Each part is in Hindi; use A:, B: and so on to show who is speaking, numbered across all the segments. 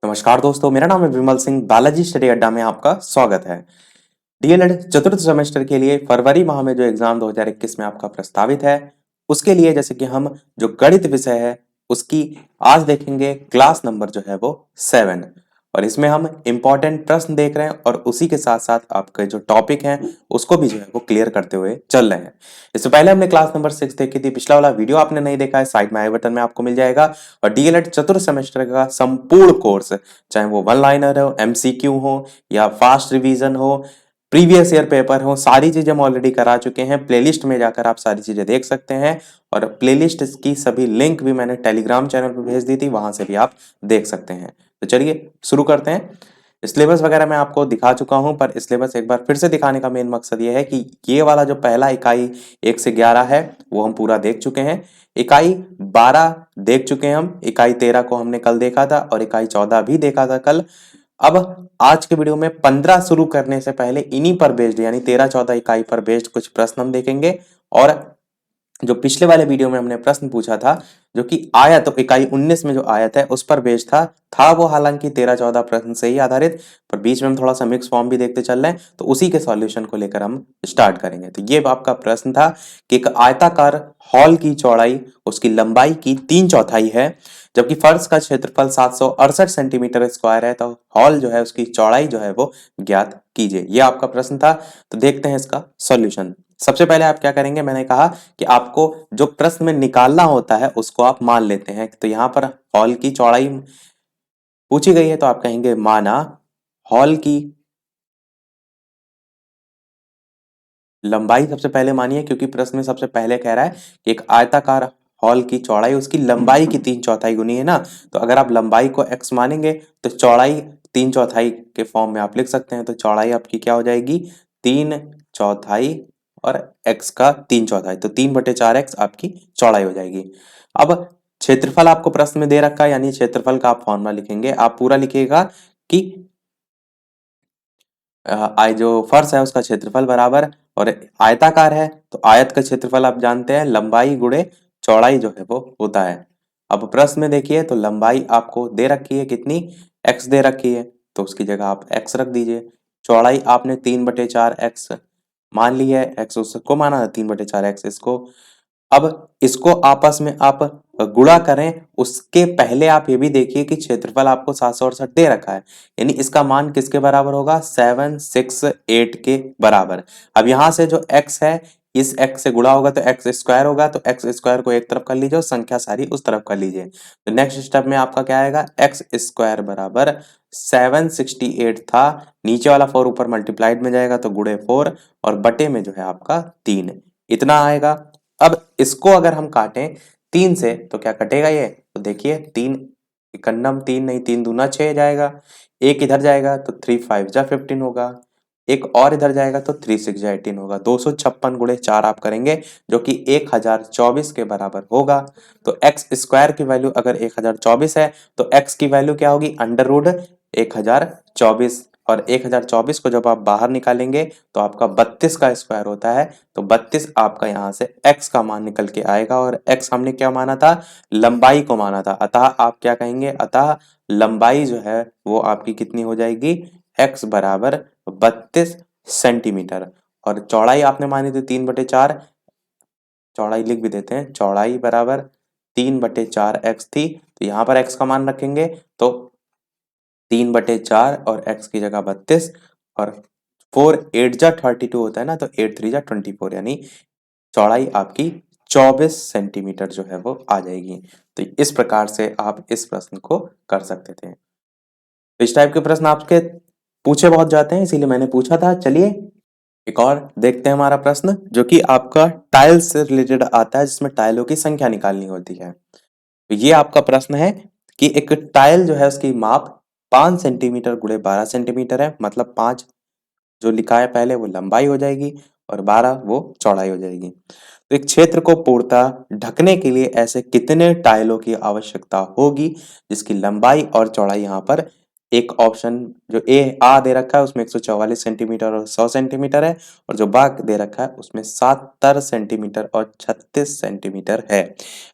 A: नमस्कार दोस्तों, मेरा नाम है विमल सिंह। बालाजी स्टडी अड्डा में आपका स्वागत है। डीएलएड चतुर्थ सेमेस्टर के लिए फरवरी माह में जो एग्जाम 2021 में आपका प्रस्तावित है, उसके लिए जैसे कि हम जो गणित विषय है उसकी आज देखेंगे क्लास नंबर जो है वो 7। और इसमें हम इंपॉर्टेंट प्रश्न देख रहे हैं और उसी के साथ साथ आपके जो टॉपिक हैं उसको भी जो है वो क्लियर करते हुए चल रहे हैं। इससे पहले हमने क्लास नंबर 6 देखी थी। पिछला वाला वीडियो आपने नहीं देखा है, साइड में आई बटन में आपको मिल जाएगा। और डीएलएड चतुर्थ सेमेस्टर का संपूर्ण कोर्स, चाहे वो वन लाइनर हो, एमसीक्यू हो या फास्ट रिवीजन हो, प्रीवियस ईयर पेपर हो, सारी चीजें हम ऑलरेडी करा चुके हैं। प्लेलिस्ट में जाकर आप सारी चीजें देख सकते हैं और प्लेलिस्ट की सभी लिंक भी मैंने टेलीग्राम चैनल पर भेज दी थी, वहां से भी आप देख सकते हैं। तो चलिए शुरू करते हैं। सिलेबस वगैरह मैं आपको दिखा चुका हूं, पर सिलेबस एक बार फिर से दिखाने का मेन मकसद ये है कि ये वाला जो पहला इकाई 1 से 11 है वो हम पूरा देख चुके हैं। इकाई 12 देख चुके हैं हम, इकाई 13 को हमने कल देखा था और इकाई 14 भी देखा था कल। अब आज के वीडियो में 15 शुरू करने से पहले इन्हीं पर बेस्ड यानी 13-14 इकाई पर बेस्ड कुछ प्रश्न हम देखेंगे। और जो पिछले वाले वीडियो में हमने प्रश्न पूछा था, जो कि आयत तो इकाई 19 में जो आयत है उस पर बेस्ड था वो हालांकि 13-14 प्रश्न से ही आधारित, पर बीच में हम थोड़ा सा मिक्स फॉर्म भी देखते चल रहे हैं, तो उसी के सॉल्यूशन को लेकर हम स्टार्ट करेंगे। तो ये आपका प्रश्न था कि एक आयताकार हॉल की चौड़ाई उसकी लंबाई की 3/4 है, जबकि फर्श का क्षेत्रफल 768 सेंटीमीटर स्क्वायर है, तो हॉल जो है उसकी चौड़ाई जो है वो ज्ञात कीजिए। ये आपका प्रश्न था। तो देखते हैं इसका सॉल्यूशन। सबसे पहले आप क्या करेंगे, मैंने कहा कि आपको जो प्रश्न में निकालना होता है उसको आप मान लेते हैं। तो यहां पर हॉल की चौड़ाई पूछी गई है, तो आप कहेंगे माना हॉल की लंबाई सबसे पहले मानिए, क्योंकि प्रश्न में सबसे पहले कह रहा है कि एक आयताकार हॉल की चौड़ाई उसकी लंबाई की 3/4 गुनी है ना। तो अगर आप लंबाई को x मानेंगे तो चौड़ाई 3/4 के फॉर्म में आप लिख सकते हैं। तो चौड़ाई आपकी क्या हो जाएगी, 3/4 और x का 3/4, तो 3/4x आपकी चौड़ाई हो जाएगी। अब क्षेत्रफल आपको प्रश्न में दे रखा है, यानी क्षेत्रफल का आप फॉर्मूला लिखेंगे। आप पूरा लिखिएगा कि जो फर्श है उसका क्षेत्रफल बराबर, और आयताकार है तो आयत का क्षेत्रफल आप जानते हैं लंबाई गुणे चौड़ाई जो है वो होता है। अब प्रश्न में देखिए तो लंबाई आपको दे रखी है कितनी, x दे रखी है, तो उसकी जगह आप x रख दीजिए। चौड़ाई आपने 3/4x मान ली है, x उसको माना था, 3/4x इसको। अब इसको आपस में आप गुणा करें, उसके पहले आप ये भी देखिए कि क्षेत्रफल आपको 768 दे रखा है, यानी इसका मान किसके बराबर होगा, 768 के बराबर। अब यहां से जो x है इस x से गुणा होगा तो x स्क्वायर होगा, तो x स्क्वायर को एक तरफ कर लीजिए और संख्या सारी उस तरफ कर लीजिए। तो नेक्स्ट स्टेप में आपका क्या आएगा, x स्क्वायर बराबर 768 था, नीचे वाला 4 ऊपर मल्टीप्लाइड में जाएगा तो गुणे 4 और बटे में जो है आपका 3, इतना आएगा। अब इसको अगर हम काटें 3 से तो क्या कटेगा ये, तो देखिए 3 इकन्नम 3 नहीं, 3 दूना 6 जाएगा, एक इधर जाएगा तो 3 5 जा 15 होगा, एक और इधर जाएगा तो 3 6 जा 18 होगा। 256 गुणे 4 आप करेंगे जो कि 1024 के बराबर होगा। तो एक्स स्क्वायर की वैल्यू अगर 1024 है तो एक्स की वैल्यू क्या होगी, अंडर रूट 1024, और 1024 को जब आप बाहर निकालेंगे तो आपका 32 का स्क्वायर होता है। तो 32 आपका यहाँ से x का मान निकल के आएगा, और x हमने क्या माना था, लंबाई को माना था। अतः आप क्या कहेंगे, अतः लंबाई जो है वो आपकी कितनी हो जाएगी, x बराबर 32 सेंटीमीटर। और चौड़ाई आपने मानी थी 3/4, चौड़ाई लिख भी देते हैं, चौड़ाई बराबर 3/4x थी, तो यहाँ पर x का मान रखेंगे तो 3/4 और x की जगह 32, और 4 8 जा 32 होता है ना, तो 8 3 जा 24, यानी चौड़ाई आपकी 24 सेंटीमीटर जो है वो आ जाएगी। तो इस प्रकार से आप इस प्रश्न को कर सकते थे। तो इस टाइप के प्रश्न आपके पूछे बहुत जाते हैं, इसीलिए मैंने पूछा था। चलिए एक और देखते हैं हमारा प्रश्न, जो कि आपका टाइल्स से रिलेटेड आता है, जिसमें टाइलों की संख्या निकालनी होती है। तो ये आपका प्रश्न है कि एक टाइल जो है उसकी माप 5 सेंटीमीटर गुणे 12 सेंटीमीटर है, मतलब 5 जो लिखा है पहले वो लंबाई हो जाएगी और 12 वो चौड़ाई हो जाएगी। तो एक क्षेत्र को पूर्णतः ढकने के लिए ऐसे कितने टाइलों की आवश्यकता होगी, जिसकी लंबाई और चौड़ाई यहाँ पर एक ऑप्शन जो ए आ दे रखा है उसमें 144 सेंटीमीटर और 100 सेंटीमीटर है, और जो बा दे रखा है उसमें 70 सेंटीमीटर और 36 सेंटीमीटर है।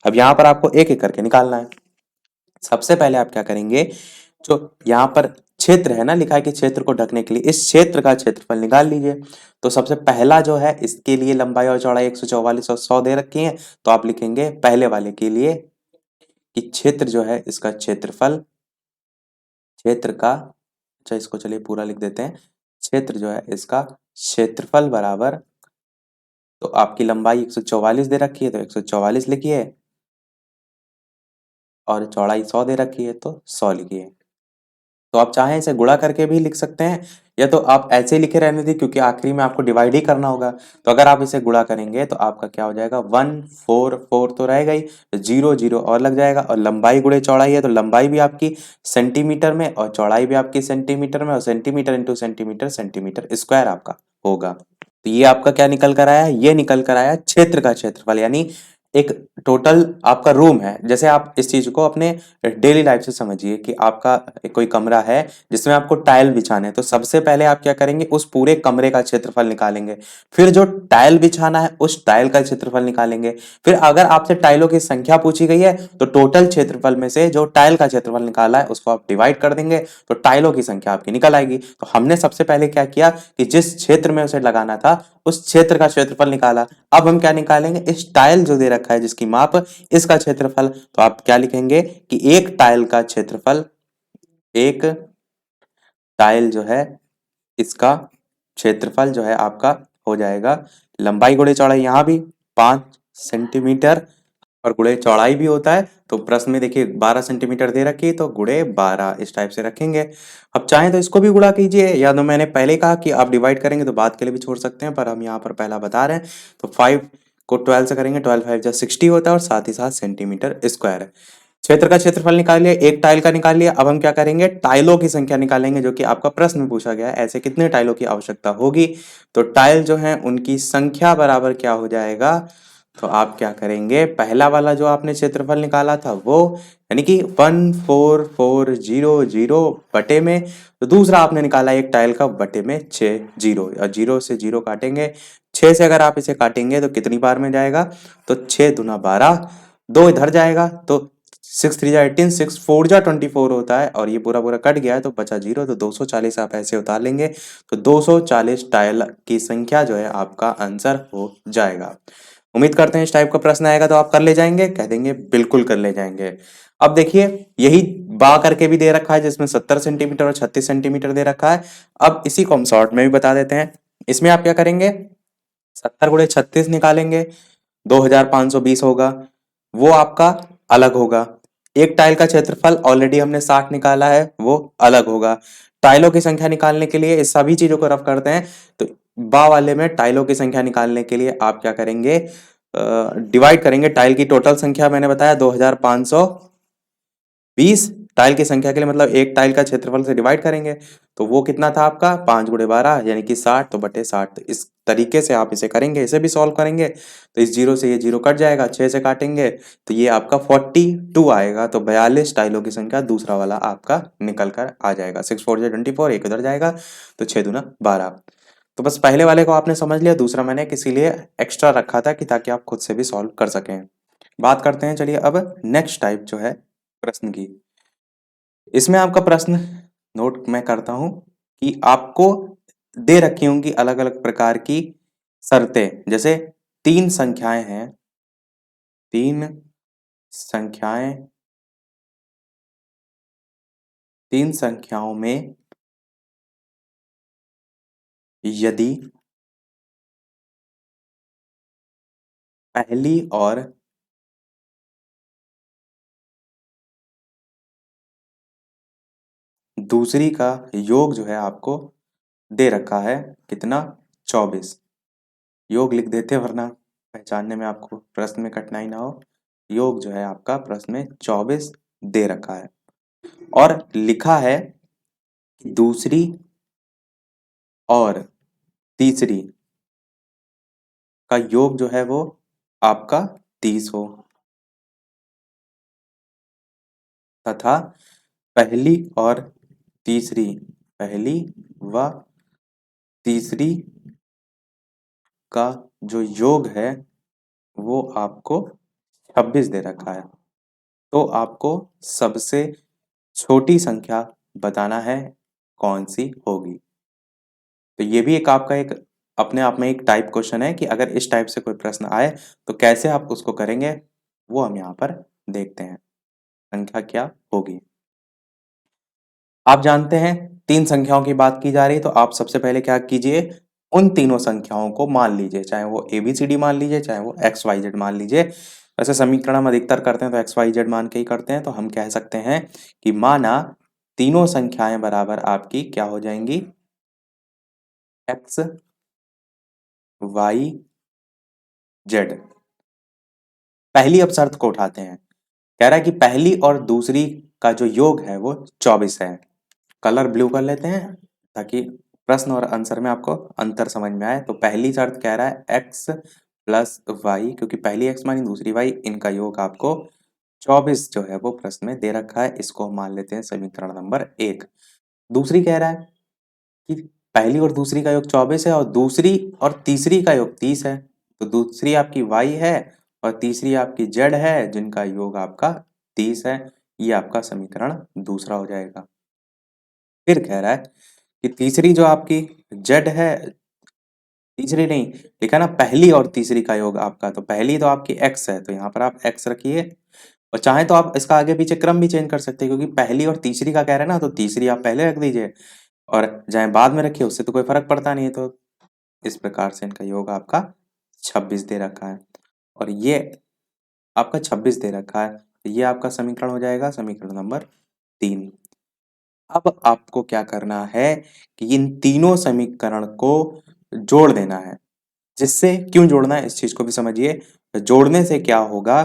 A: अब यहाँ पर आपको एक एक करके निकालना है। सबसे पहले आप क्या करेंगे, जो यहाँ पर क्षेत्र है ना, लिखा है कि क्षेत्र को ढकने के लिए इस क्षेत्र का क्षेत्रफल निकाल लीजिए। तो सबसे पहला जो है, इसके लिए लंबाई और चौड़ाई 144 और 100 दे रखी है, तो आप लिखेंगे पहले वाले के लिए कि क्षेत्र जो है इसका क्षेत्रफल, क्षेत्र का, अच्छा इसको चलिए पूरा लिख देते हैं, क्षेत्र जो है इसका क्षेत्रफल बराबर, तो आपकी लंबाई 144 दे रखी है तो 144 लिखिए, और चौड़ाई 100 दे रखी है तो 100 लिखिए। तो आप चाहें इसे गुणा करके भी लिख सकते हैं, या तो आप ऐसे ही लिखे रहने दीजिए, क्योंकि आखिरी में आपको डिवाइड ही करना होगा। तो अगर आप इसे गुणा करेंगे तो आपका क्या हो जाएगा, 144 तो रहेगा ही, तो 0 और लग जाएगा, और लंबाई गुणे चौड़ाई है तो लंबाई भी आपकी सेंटीमीटर में और चौड़ाई भी आपकी सेंटीमीटर में, और centimetre into centimetre, centimetre square आपका होगा। तो ये आपका क्या निकल कर आया, ये निकल कर आया क्षेत्र का क्षेत्रफल, यानी एक टोटल आपका रूम है। जैसे आप इस चीज को अपने डेली लाइफ से समझिए कि आपका कोई कमरा है जिसमें आपको टाइल बिछाने हैं, तो सबसे पहले आप क्या करेंगे, उस पूरे कमरे का क्षेत्रफल निकालेंगे, फिर जो टाइल बिछाना है उस टाइल का क्षेत्रफल निकालेंगे, फिर अगर आपसे टाइलों की संख्या पूछी गई है तो टोटल क्षेत्रफल में से जो टाइल का क्षेत्रफल निकाला है उसको आप डिवाइड कर देंगे, तो टाइलों की संख्या आपकी निकल आएगी। तो हमने सबसे पहले क्या किया कि जिस क्षेत्र में उसे लगाना था उस क्षेत्र का क्षेत्रफल निकाला। अब हम क्या निकालेंगे, इस टाइल जो दे रखा है जिसकी माप, इसका क्षेत्रफल। तो आप क्या लिखेंगे कि एक टाइल का क्षेत्रफल, एक टाइल जो है इसका क्षेत्रफल जो है आपका हो जाएगा लंबाई गुणे चौड़ाई, यहाँ भी 5 सेंटीमीटर, और गुणे चौड़ाई भी होता है, तो प्रश्न में देखिए 12 सेंटीमीटर दे रखी है तो गुणे 12 इस टाइप से रखेंगे। अब चाहें तो इसको भी गुणा कीजिए, या तो मैंने पहले ही कहा कि आप डिवाइड करेंगे तो बाद के लिए भी छोड़ सकते हैं, पर हम यहाँ पर पहला बता रहे हैं। तो 5 को 12 से करेंगे, 12 5 जा 60 होता है, और साथ ही साथ सेंटीमीटर स्क्वायर है। क्षेत्र का क्षेत्रफल निकाल लिया, एक टाइल का निकाल लिया। अब हम क्या करेंगे, टाइलों की संख्या निकालेंगे, जो कि आपका प्रश्न में पूछा गया है, ऐसे कितने टाइलों की आवश्यकता होगी। तो टाइल जो है उनकी संख्या बराबर क्या हो जाएगा, तो आप क्या करेंगे, पहला वाला जो आपने क्षेत्रफल निकाला था वो, यानी कि 14400 बटे में, तो दूसरा आपने निकाला एक टाइल का बटे में 6 जीरो, और जीरो से जीरो काटेंगे, 6 से अगर आप इसे काटेंगे तो कितनी बार में जाएगा, तो 6 दूना 12, 2 इधर जाएगा तो 6 3 जा 18, 6 4 जा 24 होता है, और ये पूरा पूरा कट गया है तो बचा जीरो, तो 240 आप ऐसे उतार लेंगे, तो 240 टाइल की संख्या जो है आपका आंसर हो जाएगा। उम्मीद करते हैं इस टाइप का प्रश्न आएगा तो आप कर ले जाएंगे, कह देंगे बिल्कुल कर ले जाएंगे। अब देखिए, यही बा करके भी दे रखा है जिसमें 70 सेंटीमीटर और 36 सेंटीमीटर दे रखा है। अब इसी को हम शॉर्ट में भी बता देते हैं। इसमें आप क्या करेंगे, 70 गुणे 36 निकालेंगे, 2520 होगा, वो आपका अलग होगा। एक टाइल का क्षेत्रफल ऑलरेडी हमने 60 निकाला है, वो अलग होगा। टाइलों की संख्या निकालने के लिए इस सभी चीजों को रफ करते हैं, तो बा वाले में टाइलों की संख्या निकालने के लिए आप क्या करेंगे, डिवाइड करेंगे। टाइल की टोटल संख्या मैंने बताया 2520, टाइल की संख्या के लिए मतलब एक टाइल का क्षेत्रफल से डिवाइड करेंगे, तो वो कितना था आपका 5 गुणे 12 यानी कि 60, तो बटे 60। तो इस तरीके से आप इसे करेंगे, इसे भी सॉल्व करेंगे, तो इस जीरो से ये जीरो कट जाएगा, 6 से काटेंगे तो ये आपका 42 आएगा, तो 42 टाइलों की संख्या दूसरा वाला आपका निकल कर आ जाएगा। 6 4 जा 24, एक उधर जाएगा तो 6 दूना 12। तो बस पहले वाले को आपने समझ लिया, दूसरा मैंने किसी लिए एक्स्ट्रा रखा था कि ताकि आप खुद से भी सॉल्व कर सकें। बात करते हैं चलिए अब नेक्स्ट टाइप जो है प्रश्न की। इसमें आपका प्रश्न नोट मैं करता हूं कि आपको दे रखी होंगी अलग अलग प्रकार की शर्तें, जैसे तीन संख्याएं हैं, तीन संख्याएं, तीन संख्याओं में यदि पहली और दूसरी का योग जो है आपको दे रखा है कितना, 24। योग लिख देते हैं वरना पहचानने में आपको प्रश्न में कठिनाई ना हो। योग जो है आपका प्रश्न में 24 दे रखा है, और लिखा है कि दूसरी और तीसरी का योग जो है वो आपका 30 हो, तथा पहली और तीसरी, पहली व तीसरी का जो योग है वो आपको 26 दे रखा है। तो आपको सबसे छोटी संख्या बताना है कौन सी होगी। तो ये भी एक आपका एक अपने आप में एक टाइप क्वेश्चन है कि अगर इस टाइप से कोई प्रश्न आए तो कैसे आप उसको करेंगे, वो हम यहाँ पर देखते हैं। संख्या क्या होगी? आप जानते हैं तीन संख्याओं की बात की जा रही है, तो आप सबसे पहले क्या कीजिए, उन तीनों संख्याओं को मान लीजिए, चाहे वो ABCD मान लीजिए, चाहे वो XYZ मान लीजिए। वैसे समीकरण हम अधिकतर करते हैं तो XYZ मान के ही करते हैं, तो हम कह सकते हैं कि माना तीनों संख्याएं बराबर आपकी क्या हो जाएंगी, X Y Z। पहली अब शर्त को उठाते हैं, कह रहा है कि पहली और दूसरी का जो योग है वो 24 है। कलर ब्लू कर लेते हैं ताकि प्रश्न और आंसर में आपको अंतर समझ में आए। तो पहली शर्त कह रहा है x प्लस वाई, क्योंकि पहली x मानी दूसरी y, इनका योग आपको 24 जो है वो प्रश्न में दे रखा है। इसको हम मान लेते हैं समीकरण नंबर 1। दूसरी कह रहा है कि पहली और दूसरी का योग 24 है और दूसरी और तीसरी का योग 30 है। तो दूसरी आपकी y है और तीसरी आपकी z है, जिनका योग आपका 30 है। ये आपका समीकरण दूसरा हो जाएगा। फिर कह रहा है कि तीसरी जो आपकी z है, तीसरी नहीं लिखा ना, पहली और तीसरी का योग आपका, तो पहली तो आपकी x है, तो यहाँ पर आप x रखिए। और चाहे तो आप इसका आगे पीछे क्रम भी चेंज कर सकते हैं, क्योंकि पहली और तीसरी का कह रहे हैं ना, तो तीसरी आप पहले रख दीजिए और चाहे बाद में रखिए, उससे तो कोई फर्क पड़ता नहीं है। तो इस प्रकार से इनका योग आपका 26 दे रखा है और ये आपका 26 दे रखा है। तो ये आपका समीकरण हो जाएगा समीकरण नंबर 3। अब आपको क्या करना है कि इन तीनों समीकरण को जोड़ देना है। जिससे क्यों जोड़ना है इस चीज को भी समझिए। जोड़ने से क्या होगा,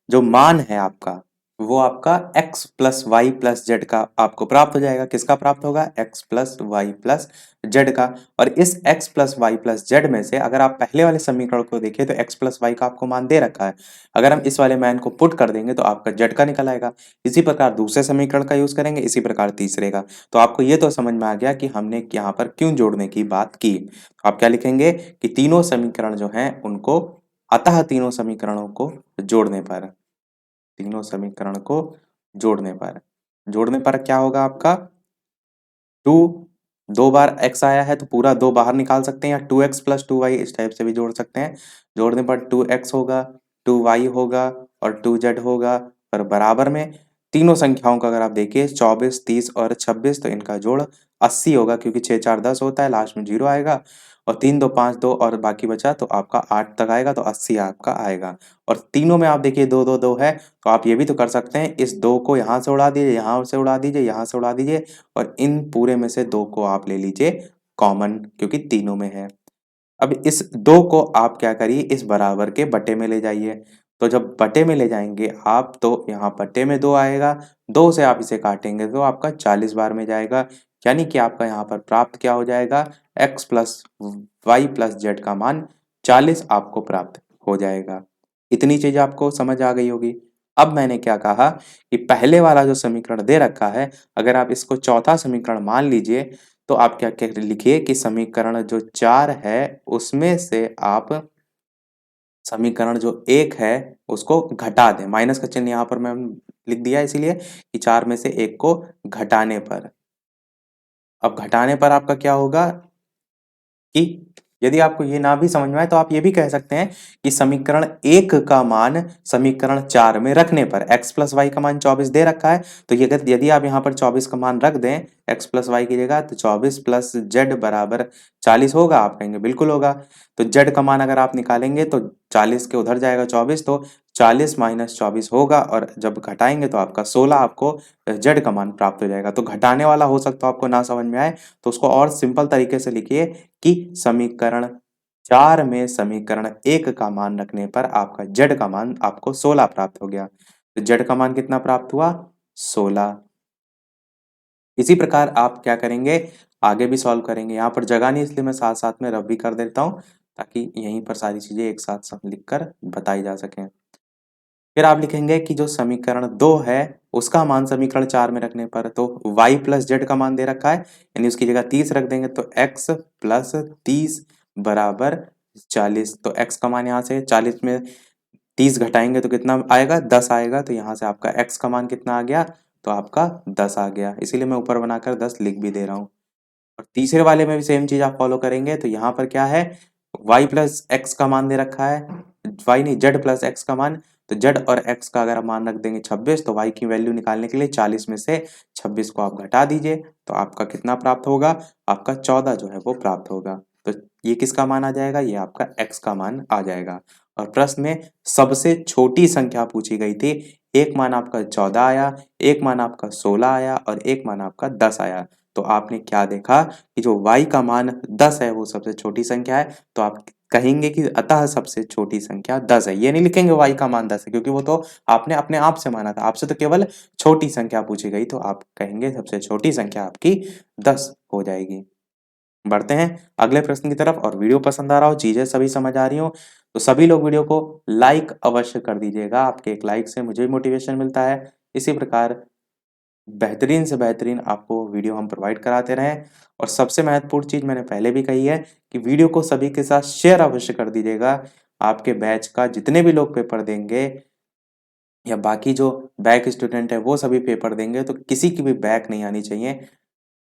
A: जो मान है आपका वो आपका x plus y plus z का आपको प्राप्त हो जाएगा। किसका प्राप्त होगा, x plus y plus z का। और इस x plus y plus z में से अगर आप पहले वाले समीकरण को देखिए तो x प्लस वाई का आपको मान दे रखा है। अगर हम इस वाले मान को पुट कर देंगे तो आपका जेड का निकल आएगा। इसी प्रकार दूसरे समीकरण का यूज करेंगे, इसी प्रकार तीसरे का। तो आपको ये तो समझ में आ गया कि हमने यहाँ पर क्यों जोड़ने की बात की। आप क्या लिखेंगे कि तीनों समीकरण जो हैं उनको, अतः तीनों समीकरणों को जोड़ने पर, तीनों समीकरण को जोड़ने पर क्या होगा आपका, 2, 2 बार x आया है तो पूरा 2 बाहर निकाल सकते हैं, या 2x प्लस 2y इस टाइप से भी जोड़ सकते हैं। जोड़ने पर 2x होगा, 2y होगा और 2z होगा। और बराबर में तीनों संख्याओं का अगर आप देखिए 24, 30 और 26, तो इनका जोड़ 80 होगा, क्योंकि 6 4 10 होता है, लास्ट में 0 आएगा। और 3 2 5 2 और बाकी बचा तो आपका 8 तक आएगा, तो 80 आपका आएगा। और तीनों में आप देखिए 2 2 2 है, तो आप ये भी तो कर सकते हैं, इस 2 को यहाँ से उड़ा दीजिए, यहाँ से उड़ा दीजिए, यहाँ से उड़ा दीजिए और इन पूरे में से 2 को आप ले लीजिए कॉमन, क्योंकि तीनों में है। अब इस 2 को आप क्या करिए, इस बराबर के बटे में ले जाइए। तो जब बटे में ले जाएंगे आप तो यहाँ बटे में 2 आएगा, 2 से आप इसे काटेंगे तो आपका 40 बार में जाएगा। यानी कि आपका यहाँ पर प्राप्त क्या हो जाएगा, x plus y plus z का मान 40 आपको प्राप्त हो जाएगा। इतनी चीज आपको समझ आ गई होगी। अब मैंने क्या कहा कि पहले वाला जो समीकरण दे रखा है, अगर आप इसको चौथा समीकरण मान लीजिए तो आप क्या क्या लिखिए कि समीकरण जो 4 है उसमें से आप समीकरण जो 1 है उसको घटा दें। माइनस का चिन्ह यहाँ पर मैं लिख दिया इसीलिए कि 4 में से 1 को घटाने पर। अब घटाने पर आपका क्या होगा कि यदि आपको ये ना भी समझ में आए तो आप ये भी कह सकते हैं कि समीकरण 1 का मान समीकरण 4 में रखने पर, x प्लस वाई का मान 24 दे रखा है, तो यदि आप यहाँ पर 24 का मान रख दें x प्लस वाई की जगह, तो 24 प्लस जेड बराबर 40 होगा। आप कहेंगे बिल्कुल होगा। तो जेड का मान अगर आप निकालेंगे तो 40 के उधर जाएगा 24, तो 40 माइनस 24 होगा और जब घटाएंगे तो आपका 16 आपको जेड का मान प्राप्त हो जाएगा। तो घटाने वाला हो सकता है आपको ना समझ में आए, तो उसको और सिंपल तरीके से लिखिए कि समीकरण 4 में समीकरण 1 का मान रखने पर आपका जेड का मान आपको 16 प्राप्त हो गया। तो जेड का मान कितना प्राप्त हुआ, 16। इसी प्रकार आप क्या करेंगे, आगे भी सॉल्व करेंगे। यहाँ पर जगह नहीं इसलिए मैं साथ साथ में रफ भी कर देता हूँ, ताकि यहीं पर सारी चीजें एक साथ सब लिखकर बताई जा सकें। फिर आप लिखेंगे कि जो समीकरण 2 है उसका मान समीकरण 4 में रखने पर, तो y प्लस जेड का मान दे रखा है, यानी उसकी जगह 30 रख देंगे, तो x प्लस 30 बराबर 40। तो x का मान यहाँ से 40 में 30 घटाएंगे तो कितना आएगा, 10 आएगा। तो यहाँ से आपका x का मान कितना आ गया, तो आपका 10 आ गया, इसीलिए मैं ऊपर बनाकर 10 लिख भी दे रहा हूँ। और तीसरे वाले में भी सेम चीज आप फॉलो करेंगे, तो यहाँ पर क्या है, y प्लस एक्स का मान दे रखा है, y नहीं z प्लस एक्स का मान, तो z और x का अगर आप मान रख देंगे 26, तो y की वैल्यू निकालने के लिए 40 में से 26 को आप घटा दीजिए, तो आपका कितना प्राप्त होगा, आपका 14 जो है वो प्राप्त होगा। तो ये किसका मान आ जाएगा, ये आपका x का मान आ जाएगा। और प्रश्न में सबसे छोटी संख्या पूछी गई थी, एक मान आपका 14 आया, एक मान आपका 16 आया और एक मान आपका 10 आया। तो आपने क्या देखा कि जो y का मान 10 है वो सबसे छोटी संख्या है, तो आप कहेंगे कि अतः सबसे छोटी संख्या 10 है। ये नहीं लिखेंगे y का मान 10 है, क्योंकि वो तो आपने अपने आप से माना था, आपसे तो केवल छोटी संख्या पूछी गई, तो आप कहेंगे सबसे छोटी संख्या आपकी 10 हो जाएगी। बढ़ते हैं अगले प्रश्न की तरफ। और वीडियो पसंद आ रहा हो, चीजें सभी समझ आ रही हो, तो सभी लोग वीडियो को लाइक अवश्य कर दीजिएगा। आपके एक लाइक से मुझे मोटिवेशन मिलता है। इसी प्रकार बेहतरीन से बेहतरीन आपको वीडियो हम प्रोवाइड कराते रहें। और सबसे महत्वपूर्ण चीज मैंने पहले भी कही है कि वीडियो को सभी के साथ शेयर अवश्य कर दीजिएगा। आपके बैच का जितने भी लोग पेपर देंगे या बाकी जो बैक स्टूडेंट है वो सभी पेपर देंगे, तो किसी की भी बैक नहीं आनी चाहिए।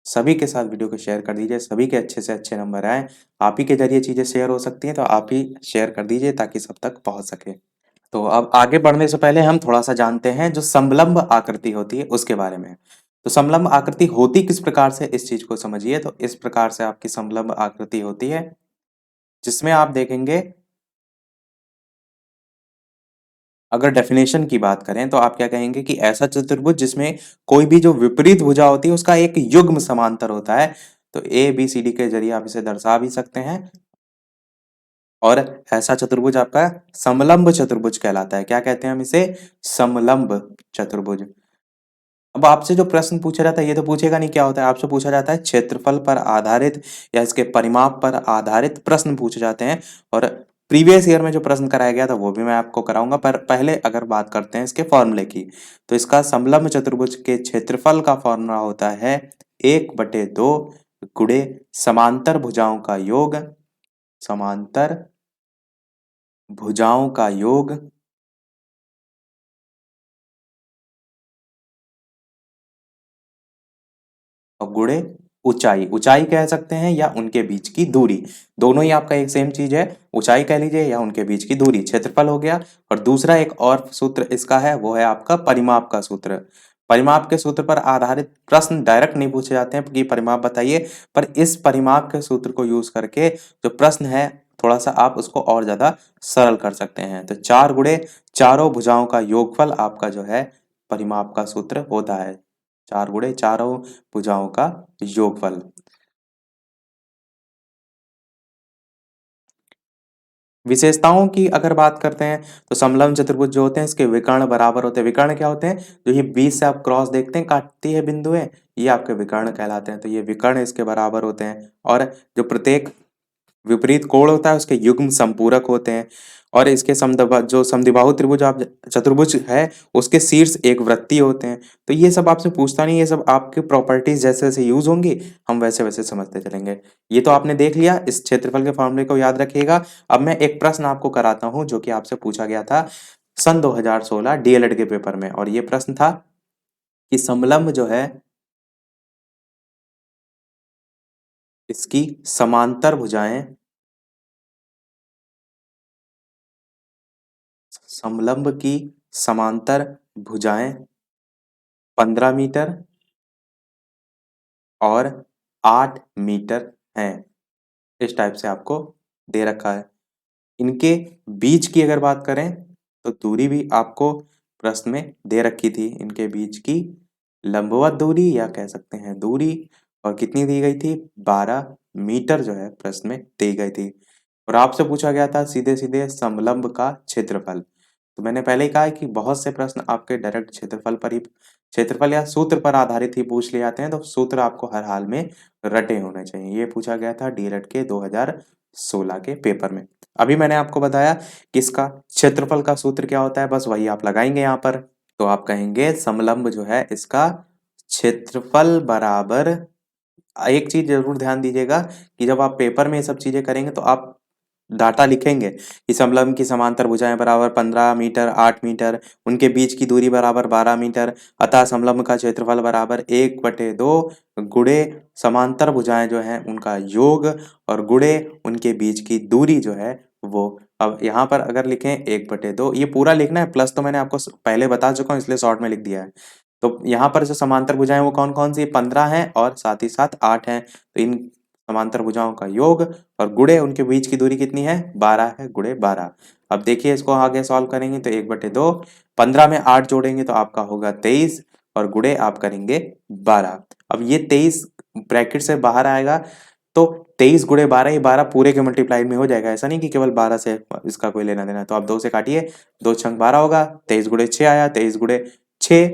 A: सभी के साथ वीडियो को शेयर कर दीजिए, सभी के अच्छे से अच्छे नंबर आए। आप ही के जरिए चीजें शेयर हो सकती हैं, तो आप ही शेयर कर दीजिए ताकि सब तक पहुंच सके। तो अब आगे बढ़ने से पहले हम थोड़ा सा जानते हैं जो समलंब आकृति होती है उसके बारे में। तो समलंब आकृति होती किस प्रकार से, इस चीज को समझिए। तो इस प्रकार से आपकी समलंब आकृति होती है, जिसमें आप देखेंगे, अगर डेफिनेशन की बात करें तो आप क्या कहेंगे कि ऐसा चतुर्भुज जिसमें कोई भी जो विपरीत भुजा होती है उसका एक युग्म समांतर होता है। तो ए बी सी डी के जरिए आप इसे दर्शा भी सकते हैं। और ऐसा चतुर्भुज आपका समलंब चतुर्भुज कहलाता है। क्या कहते हैं हम इसे, समलंब चतुर्भुज। अब आपसे जो प्रश्न पूछा जाता है, ये तो पूछेगा नहीं क्या होता है, आपसे पूछा जाता है क्षेत्रफल पर आधारित या इसके परिमाप पर आधारित प्रश्न पूछे जाते हैं। और प्रीवियस ईयर में जो प्रश्न कराया गया था वो भी मैं आपको कराऊंगा, पर पहले अगर बात करते हैं इसके फॉर्मूले की, तो इसका समलंब चतुर्भुज के क्षेत्रफल का फॉर्मूला होता है 1/2 गुणे समांतर भुजाओं का योग, समांतर भुजाओं का योग और गुणे ऊंचाई, ऊंचाई कह सकते हैं या उनके बीच की दूरी, दोनों ही आपका एक सेम चीज है। ऊंचाई कह लीजिए या उनके बीच की दूरी, क्षेत्रफल हो गया। और दूसरा एक और सूत्र इसका है, वो है आपका परिमाप का सूत्र। परिमाप के सूत्र पर आधारित प्रश्न डायरेक्ट नहीं पूछे जाते हैं कि परिमाप बताइए, पर इस परिमाप के सूत्र को यूज करके जो प्रश्न है थोड़ा सा आप उसको और ज्यादा सरल कर सकते हैं। तो 4 गुणे चारों भुजाओं का योगफल आपका जो है परिमाप का सूत्र होता है। 4 गुणे चारों भुजाओं का योगफल। विशेषताओं की अगर बात करते हैं तो समलंब चतुर्भुज जो होते हैं इसके विकर्ण बराबर होते हैं। विकर्ण क्या होते हैं, जो ये बीच से आप क्रॉस देखते हैं काटती है बिंदुएं, ये आपके विकर्ण कहलाते हैं। तो ये विकर्ण इसके बराबर होते हैं। और जो प्रत्येक विपरीत कोण होता है उसके युग्म संपूरक होते हैं। और इसके जो समद्विबाहु त्रिभुज आप चतुर्भुज है उसके शीर्ष एक वृत्तीय होते हैं। तो ये सब आपसे पूछता नहीं, ये सब आपके प्रॉपर्टीज जैसे जैसे यूज होंगी हम वैसे वैसे समझते चलेंगे। ये तो आपने देख लिया, इस क्षेत्रफल के फॉर्मूले को याद रखिएगा। अब मैं एक प्रश्न आपको कराता हूं जो कि आपसे पूछा गया था सन 2016 डीएलएड के पेपर में। और ये प्रश्न था कि समलंब जो है इसकी समांतर भुजाएं, समलंब की समांतर भुजाएं 15 मीटर और 8 मीटर हैं। इस टाइप से आपको दे रखा है। इनके बीच की अगर बात करें तो दूरी भी आपको प्रश्न में दे रखी थी। इनके बीच की लंबवत दूरी या कह सकते हैं दूरी, और कितनी दी गई थी, 12 मीटर जो है प्रश्न में दी गई थी। और आपसे पूछा गया था सीधे सीधे समलंब का क्षेत्रफल। तो मैंने पहले ही कहा है कि बहुत से प्रश्न आपके डायरेक्ट क्षेत्रफल या सूत्र पर आधारित ही पूछ लिए जाते हैं, तो सूत्र आपको हर हाल में रटे होने चाहिए। ये पूछा गया था डीएलएड के 2016 के पेपर में। अभी मैंने आपको बताया कि इसका क्षेत्रफल का सूत्र क्या होता है, बस वही आप लगाएंगे यहाँ पर। तो आप कहेंगे समलंब जो है इसका क्षेत्रफल बराबर, एक चीज जरूर ध्यान दीजिएगा कि जब आप पेपर में ये सब चीजें करेंगे तो आप डाटा लिखेंगे कि समलंब की समांतर भुजाएं बराबर 15 मीटर 8 मीटर, उनके बीच की दूरी बराबर 12 मीटर, अतः समलंब का क्षेत्रफल बराबर 1/2 गुणे समांतर भुजाएं जो हैं उनका योग और गुणे उनके बीच की दूरी जो है वो। अब यहाँ पर अगर लिखें 1/2, ये पूरा लिखना है, प्लस तो मैंने आपको पहले बता चुका हूँ इसलिए शॉर्ट में लिख दिया है। तो यहाँ पर जो समांतर भुजाएं वो कौन कौन सी, 15 हैं और साथ ही साथ 8 हैं। तो इन समांतर भुजाओं का योग और गुणे उनके बीच की दूरी कितनी है, 12 है, गुणे 12। अब देखिए इसको आगे सॉल्व करेंगे तो 1/2, 15 में 8 जोड़ेंगे तो आपका होगा 23 और गुणे आप करेंगे 12। अब ये 23 ब्रैकेट से बाहर आएगा तो 23 गुणे 12, ये 12 पूरे के मल्टीप्लाई में हो जाएगा, ऐसा नहीं कि केवल 12 से इसका कोई लेना देना। तो आप 2 से काटिए, 2 छंग 12 होगा, 23 गुणे 6 आया, 23 गुणे 6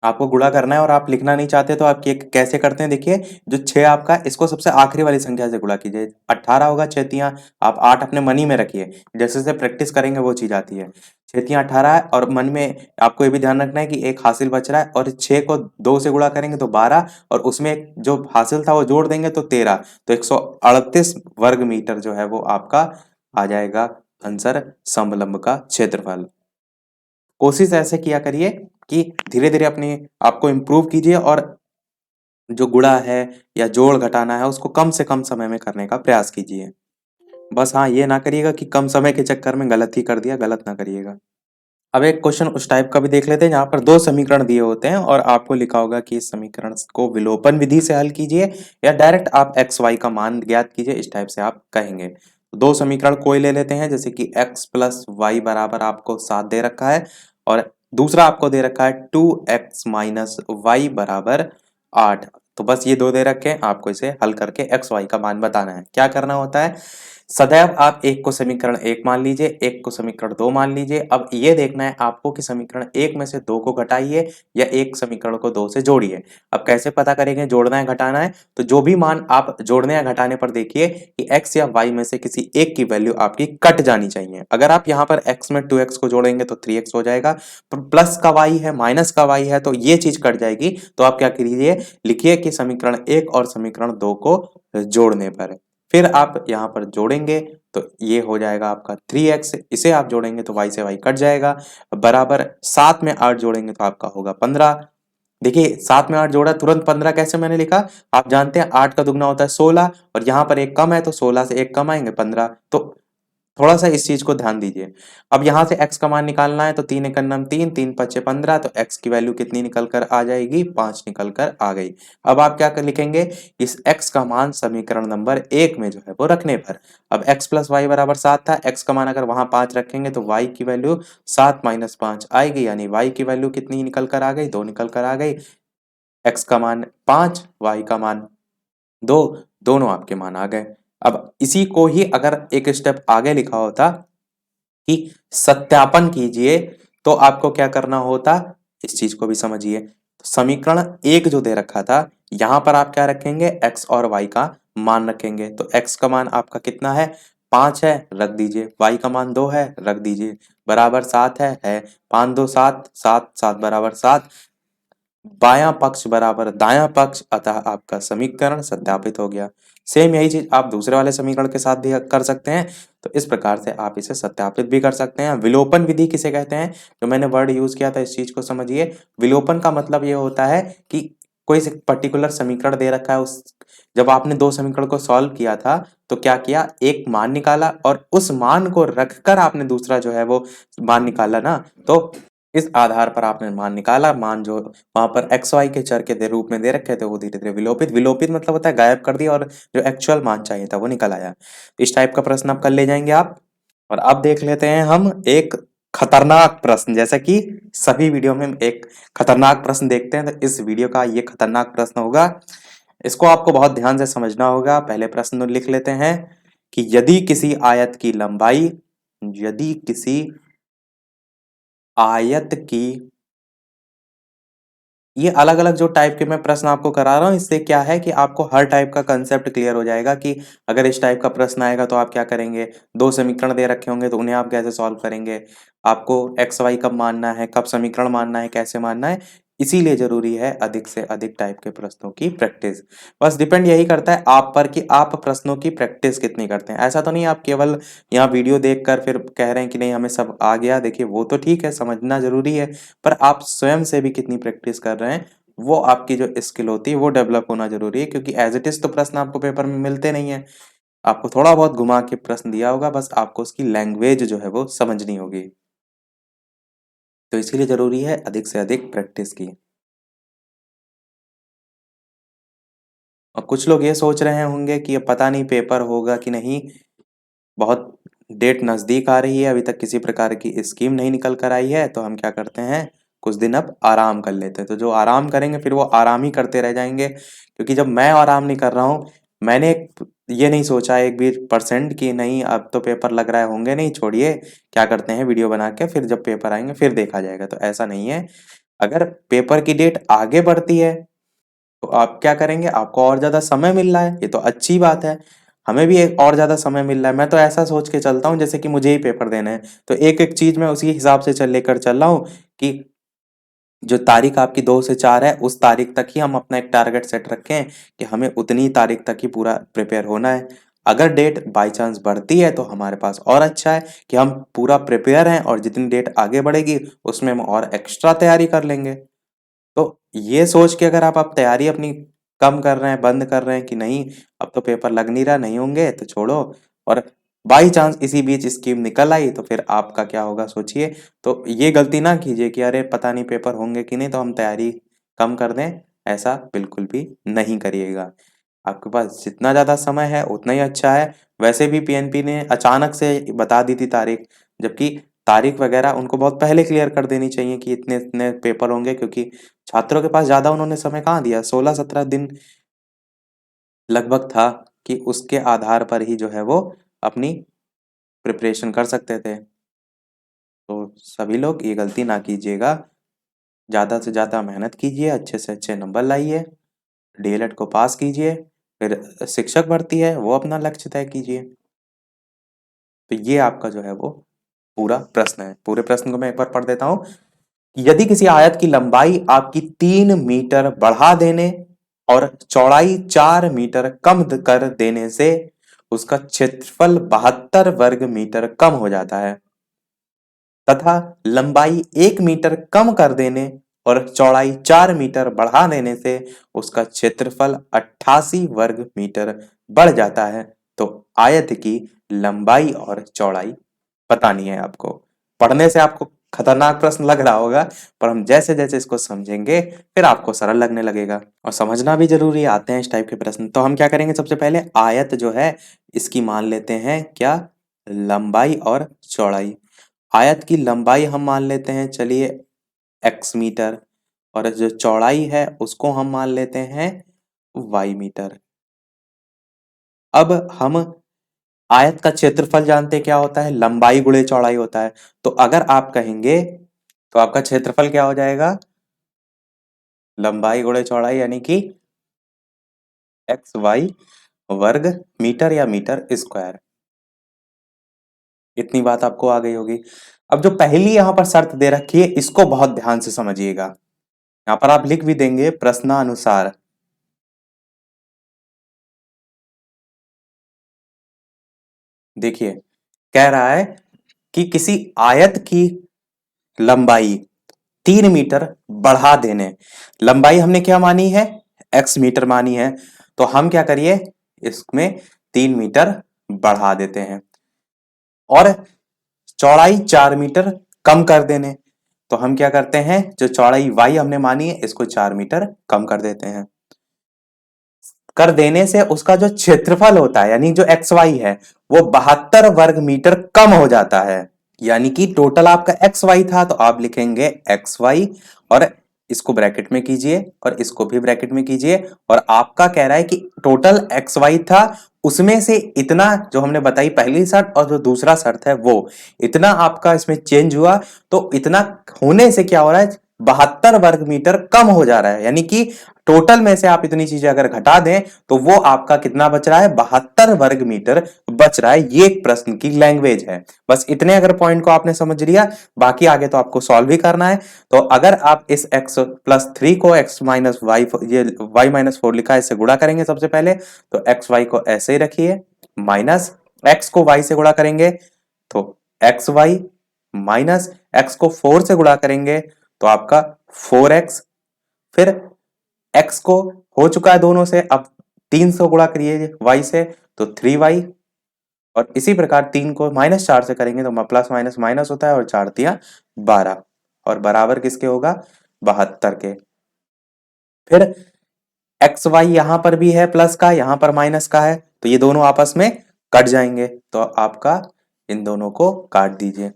A: आपको गुणा करना है और आप लिखना नहीं चाहते तो आप ये कैसे करते हैं, देखिए जो 6 आपका, इसको सबसे आखिरी वाली संख्या से गुणा कीजिए, 18 होगा 6 तियां, आप 8 अपने मन ही में रखिए, जैसे जैसे प्रैक्टिस करेंगे वो चीज आती है। 6 तियां 18 है और मन में आपको ये भी ध्यान रखना है कि एक हासिल बच रहा है और 6 को 2 से गुणा करेंगे तो 12 और उसमें जो हासिल था वो जोड़ देंगे तो 13, तो 138 वर्ग मीटर जो है वो आपका आ जाएगा आंसर समलंब का क्षेत्रफल। कोशिश ऐसे किया करिए कि धीरे धीरे अपने आप को इम्प्रूव कीजिए और जो गुणा है या जोड़ घटाना है उसको कम से कम समय में करने का प्रयास कीजिए। बस हाँ, ये ना करिएगा कि कम समय के चक्कर में गलत ही कर दिया, गलत ना करिएगा। अब एक क्वेश्चन उस टाइप का भी देख लेते हैं जहाँ पर दो समीकरण दिए होते हैं और आपको लिखा होगा कि इस समीकरण को विलोपन विधि से हल कीजिए या डायरेक्ट आप एक्स वाई का मान ज्ञात कीजिए, इस टाइप से आप कहेंगे। दो समीकरण कोई ले लेते हैं, जैसे कि x प्लस वाई बराबर आपको 7 दे रखा है और दूसरा आपको दे रखा है 2x माइनस वाई बराबर 8। तो बस ये दो दे रखे हैं, आपको इसे हल करके एक्स वाई का मान बताना है। क्या करना होता है, सदैव आप एक को समीकरण 1 मान लीजिए, एक को समीकरण 2 मान लीजिए। अब ये देखना है आपको कि समीकरण 1 में से 2 को घटाइए या एक समीकरण को 2 से जोड़िए। अब कैसे पता करेंगे जोड़ना है घटाना है, तो जो भी मान आप जोड़ने या घटाने पर देखिए कि x या y में से किसी एक की वैल्यू आपकी कट जानी चाहिए। अगर आप यहाँ पर x में 2x को जोड़ेंगे तो 3x हो जाएगा, पर प्लस का y है माइनस का y है तो ये चीज कट जाएगी। तो आप क्या कीजिए, लिखिए कि समीकरण 1 और समीकरण 2 को जोड़ने पर, फिर आप यहाँ पर जोड़ेंगे तो ये हो जाएगा आपका 3x, इसे आप जोड़ेंगे तो y से y कट जाएगा, बराबर 7 में 8 जोड़ेंगे तो आपका होगा 15। देखिए 7 में 8 जोड़ा तुरंत 15 कैसे मैंने लिखा, आप जानते हैं 8 का दुगना होता है 16 और यहाँ पर एक कम है तो 16 से एक कम आएंगे 15। तो थोड़ा सा इस चीज को ध्यान दीजिए। अब यहाँ से x का मान निकालना है तो 3 एकम नम 3, 3 पच्चे 15, तो x की वैल्यू कितनी निकल कर आ जाएगी, 5 निकल कर आ गई। अब आप क्या कर लिखेंगे, इस x का मान समीकरण नंबर 1 में जो है वो रखने पर, अब x प्लस वाई बराबर 7 था, x का मान अगर वहां 5 रखेंगे तो y की वैल्यू 7 माइनस 5 आएगी, यानी y की वैल्यू कितनी निकल कर आ गई, 2 निकल कर आ गई। x का मान 5, y का मान 2, दोनों आपके मान आ गए। अब इसी को ही अगर एक स्टेप आगे लिखा होता कि सत्यापन कीजिए, तो आपको क्या करना होता, इस चीज को भी समझिए। तो समीकरण 1 जो दे रखा था, यहां पर आप क्या रखेंगे, x और y का मान रखेंगे। तो x का मान आपका कितना है, 5 है, रख दीजिए, y का मान 2 है, रख दीजिए, बराबर 7 है 5 2 7, 7 7 बराबर 7, बायां पक्ष बराबर दायां पक्ष, अतः आपका समीकरण सत्यापित हो गया। सेम यही चीज आप दूसरे वाले समीकरण के साथ भी कर सकते हैं। तो इस प्रकार से आप इसे सत्यापित भी कर सकते हैं। विलोपन विधि किसे कहते हैं, जो मैंने वर्ड यूज किया था इस चीज को समझिए। विलोपन का मतलब ये होता है कि कोई पर्टिकुलर समीकरण दे रखा है, उस जब आपने दो समीकरण को सॉल्व किया था तो क्या किया, एक मान निकाला और उस मान को रखकर आपने दूसरा जो है वो मान निकाला ना, तो इस आधार पर आपने मान निकाला, मान जो वहां पर एक्स वाई के चर के रूप में दे रखे थे वो धीरे धीरे विलोपित, विलोपित मतलब होता है गायब कर दिया और जो एक्चुअल मान चाहिए था वो निकल आया। इस टाइप का प्रश्न आप कर ले जाएंगे आप। और अब देख लेते हैं हम एक खतरनाक प्रश्न, जैसा कि सभी वीडियो में एक खतरनाक प्रश्न देखते हैं, तो इस वीडियो का ये खतरनाक प्रश्न होगा। इसको आपको बहुत ध्यान से समझना होगा। पहले प्रश्न लिख लेते हैं कि यदि किसी आयत की लंबाई, यदि किसी आयत की, ये अलग अलग जो टाइप के मैं प्रश्न आपको करा रहा हूँ, इससे क्या है कि आपको हर टाइप का कंसेप्ट क्लियर हो जाएगा कि अगर इस टाइप का प्रश्न आएगा तो आप क्या करेंगे, दो समीकरण दे रखे होंगे तो उन्हें आप कैसे सॉल्व करेंगे, आपको एक्स वाई कब मानना है, कब समीकरण मानना है, कैसे मानना है, इसीलिए जरूरी है अधिक से अधिक टाइप के प्रश्नों की प्रैक्टिस। बस डिपेंड यही करता है आप पर कि आप प्रश्नों की प्रैक्टिस कितनी करते हैं। ऐसा तो नहीं आप केवल यहाँ वीडियो देखकर फिर कह रहे हैं कि नहीं हमें सब आ गया। देखिए वो तो ठीक है, समझना जरूरी है, पर आप स्वयं से भी कितनी प्रैक्टिस कर रहे हैं, वो आपकी जो स्किल होती है वो डेवलप होना जरूरी है। क्योंकि एज इट इज तो प्रश्न आपको पेपर में मिलते नहीं है, आपको थोड़ा बहुत घुमा के प्रश्न दिया होगा, बस आपको उसकी लैंग्वेज जो है वो समझनी होगी। तो इसीलिए जरूरी है अधिक से अधिक प्रैक्टिस की। और कुछ लोग ये सोच रहे होंगे कि अब पता नहीं पेपर होगा कि नहीं, बहुत डेट नज़दीक आ रही है, अभी तक किसी प्रकार की स्कीम नहीं निकल कर आई है, तो हम क्या करते हैं कुछ दिन अब आराम कर लेते हैं। तो जो आराम करेंगे फिर वो आराम ही करते रह जाएंगे। क्योंकि जब मैं आराम नहीं कर रहा हूँ, मैंने ये नहीं सोचा एक भी परसेंट कि नहीं अब तो पेपर लग रहा है, होंगे नहीं, छोड़िए क्या करते हैं वीडियो बना के फिर जब पेपर आएंगे फिर देखा जाएगा। तो ऐसा नहीं है। अगर पेपर की डेट आगे बढ़ती है तो आप क्या करेंगे, आपको और ज़्यादा समय मिल रहा है, ये तो अच्छी बात है। हमें भी एक और ज़्यादा समय मिल रहा है। मैं तो ऐसा सोच के चलता हूँ जैसे कि मुझे ही पेपर देना है, तो एक-एक चीज़ मैं उसी हिसाब से लेकर चल रहा हूँ कि जो तारीख आपकी 2 से 4 है, उस तारीख तक ही हम अपना एक टारगेट सेट रखें कि हमें उतनी तारीख तक ही पूरा प्रिपेयर होना है। अगर डेट बाय चांस बढ़ती है तो हमारे पास और अच्छा है कि हम पूरा प्रिपेयर हैं और जितनी डेट आगे बढ़ेगी उसमें हम और एक्स्ट्रा तैयारी कर लेंगे। तो ये सोच के अगर आप तैयारी अपनी कम कर रहे हैं, बंद कर रहे हैं कि नहीं अब तो पेपर लग नहीं रहा, नहीं होंगे तो छोड़ो, और बाई चांस इसी बीच स्कीम निकल आई तो फिर आपका क्या होगा सोचिए। तो ये गलती ना कीजिए कि अरे पता नहीं पेपर होंगे कि नहीं तो हम तैयारी कम कर दें, ऐसा बिल्कुल भी नहीं करिएगा। आपके पास जितना ज़्यादा समय है उतना ही अच्छा है। वैसे भी पीएनपी ने अचानक से बता दी थी तारीख, जबकि तारीख वगैरह उनको बहुत पहले क्लियर कर देनी चाहिए कि इतने-इतने पेपर होंगे, क्योंकि छात्रों के पास ज़्यादा उन्होंने समय कहाँ दिया, 16-17 दिन लगभग था कि उसके आधार पर ही जो है वो अपनी प्रिपरेशन कर सकते थे। तो सभी लोग ये गलती ना कीजिएगा, ज़्यादा से ज़्यादा मेहनत कीजिए, अच्छे से अच्छे नंबर लाइए, डीएलएड को पास कीजिए, फिर शिक्षक भर्ती है वो अपना लक्ष्य तय कीजिए। तो ये आपका जो है वो पूरा प्रश्न है। पूरे प्रश्न को मैं एक बार पढ़ देता हूँ। यदि किसी आयत की लंबाई आपकी 3 मीटर बढ़ा देने और चौड़ाई 4 मीटर कम कर देने से उसका क्षेत्रफल 72 वर्ग मीटर कम हो जाता है, तथा लंबाई 1 मीटर कम कर देने और चौड़ाई 4 मीटर बढ़ा देने से उसका क्षेत्रफल 88 वर्ग मीटर बढ़ जाता है, तो आयत की लंबाई और चौड़ाई बतानी है आपको। पढ़ने से आपको खतरनाक प्रश्न लग रहा होगा, पर हम जैसे जैसे इसको समझेंगे फिर आपको सरल लगने लगेगा। और समझना भी जरूरी है, आते हैं इस टाइप के प्रश्न। तो हम क्या करेंगे, सबसे पहले आयत जो है इसकी मान लेते हैं क्या, लंबाई और चौड़ाई। आयत की लंबाई हम मान लेते हैं चलिए x मीटर, और जो चौड़ाई है उसको हम मान लेते हैं y मीटर। अब हम आयत का क्षेत्रफल जानते क्या होता है, लंबाई गुणे चौड़ाई होता है। तो अगर आप कहेंगे तो आपका क्षेत्रफल क्या हो जाएगा, लंबाई गुणे चौड़ाई यानी कि एक्स वाई वर्ग मीटर या मीटर स्क्वायर। इतनी बात आपको आ गई होगी। अब जो पहली यहां पर शर्त दे रखी है इसको बहुत ध्यान से समझिएगा। यहां पर आप लिख भी देंगे प्रश्नानुसार। देखिए कह रहा है कि किसी आयत की लंबाई 3 मीटर बढ़ा देने, लंबाई हमने क्या मानी है, x मीटर मानी है, तो हम क्या करिए इसमें 3 मीटर बढ़ा देते हैं, और चौड़ाई 4 मीटर कम कर देने, तो हम क्या करते हैं जो चौड़ाई y हमने मानी है इसको 4 मीटर कम कर देते हैं। कर देने से उसका जो क्षेत्रफल होता है यानी जो एक्स वाई है वो 72 वर्ग मीटर कम हो जाता है। यानी कि टोटल आपका एक्स वाई था तो आप लिखेंगे एक्स वाई, और इसको ब्रैकेट में कीजिए और इसको भी ब्रैकेट में कीजिए, और आपका कह रहा है कि टोटल एक्स वाई था उसमें से इतना जो हमने बताई पहली शर्त और जो दूसरा शर्त है वो इतना आपका इसमें चेंज हुआ, तो इतना होने से क्या हो रहा है, 72 वर्ग मीटर कम हो जा रहा है, यानी कि टोटल में से आप इतनी चीजें अगर घटा दें तो वो आपका कितना बच रहा है, 72 वर्ग मीटर बच रहा है। ये एक प्रश्न की लैंग्वेज है। बस इतने अगर पॉइंट को आपने समझ लिया, बाकी आगे तो आपको सॉल्व ही करना है। तो अगर आप इस x+3 को x माइनस वाई, ये y-4 लिखा है, इससे गुणा करेंगे सबसे पहले, तो एक्स वाई को ऐसे ही रखिए, माइनस x को y से गुणा करेंगे तो एक्स वाई, माइनस x को 4 से गुणा करेंगे तो आपका 4x, फिर x को हो चुका है दोनों से, अब 3 से गुणा करिए y से तो 3y, और इसी प्रकार 3 को -4 से करेंगे तो प्लस माइनस माइनस होता है, और 4 तिया 12, और बराबर किसके होगा, 72 के। फिर एक्स वाई यहां पर भी है प्लस का, यहां पर माइनस का है, तो ये दोनों आपस में कट जाएंगे, तो आपका इन दोनों को काट दीजिए।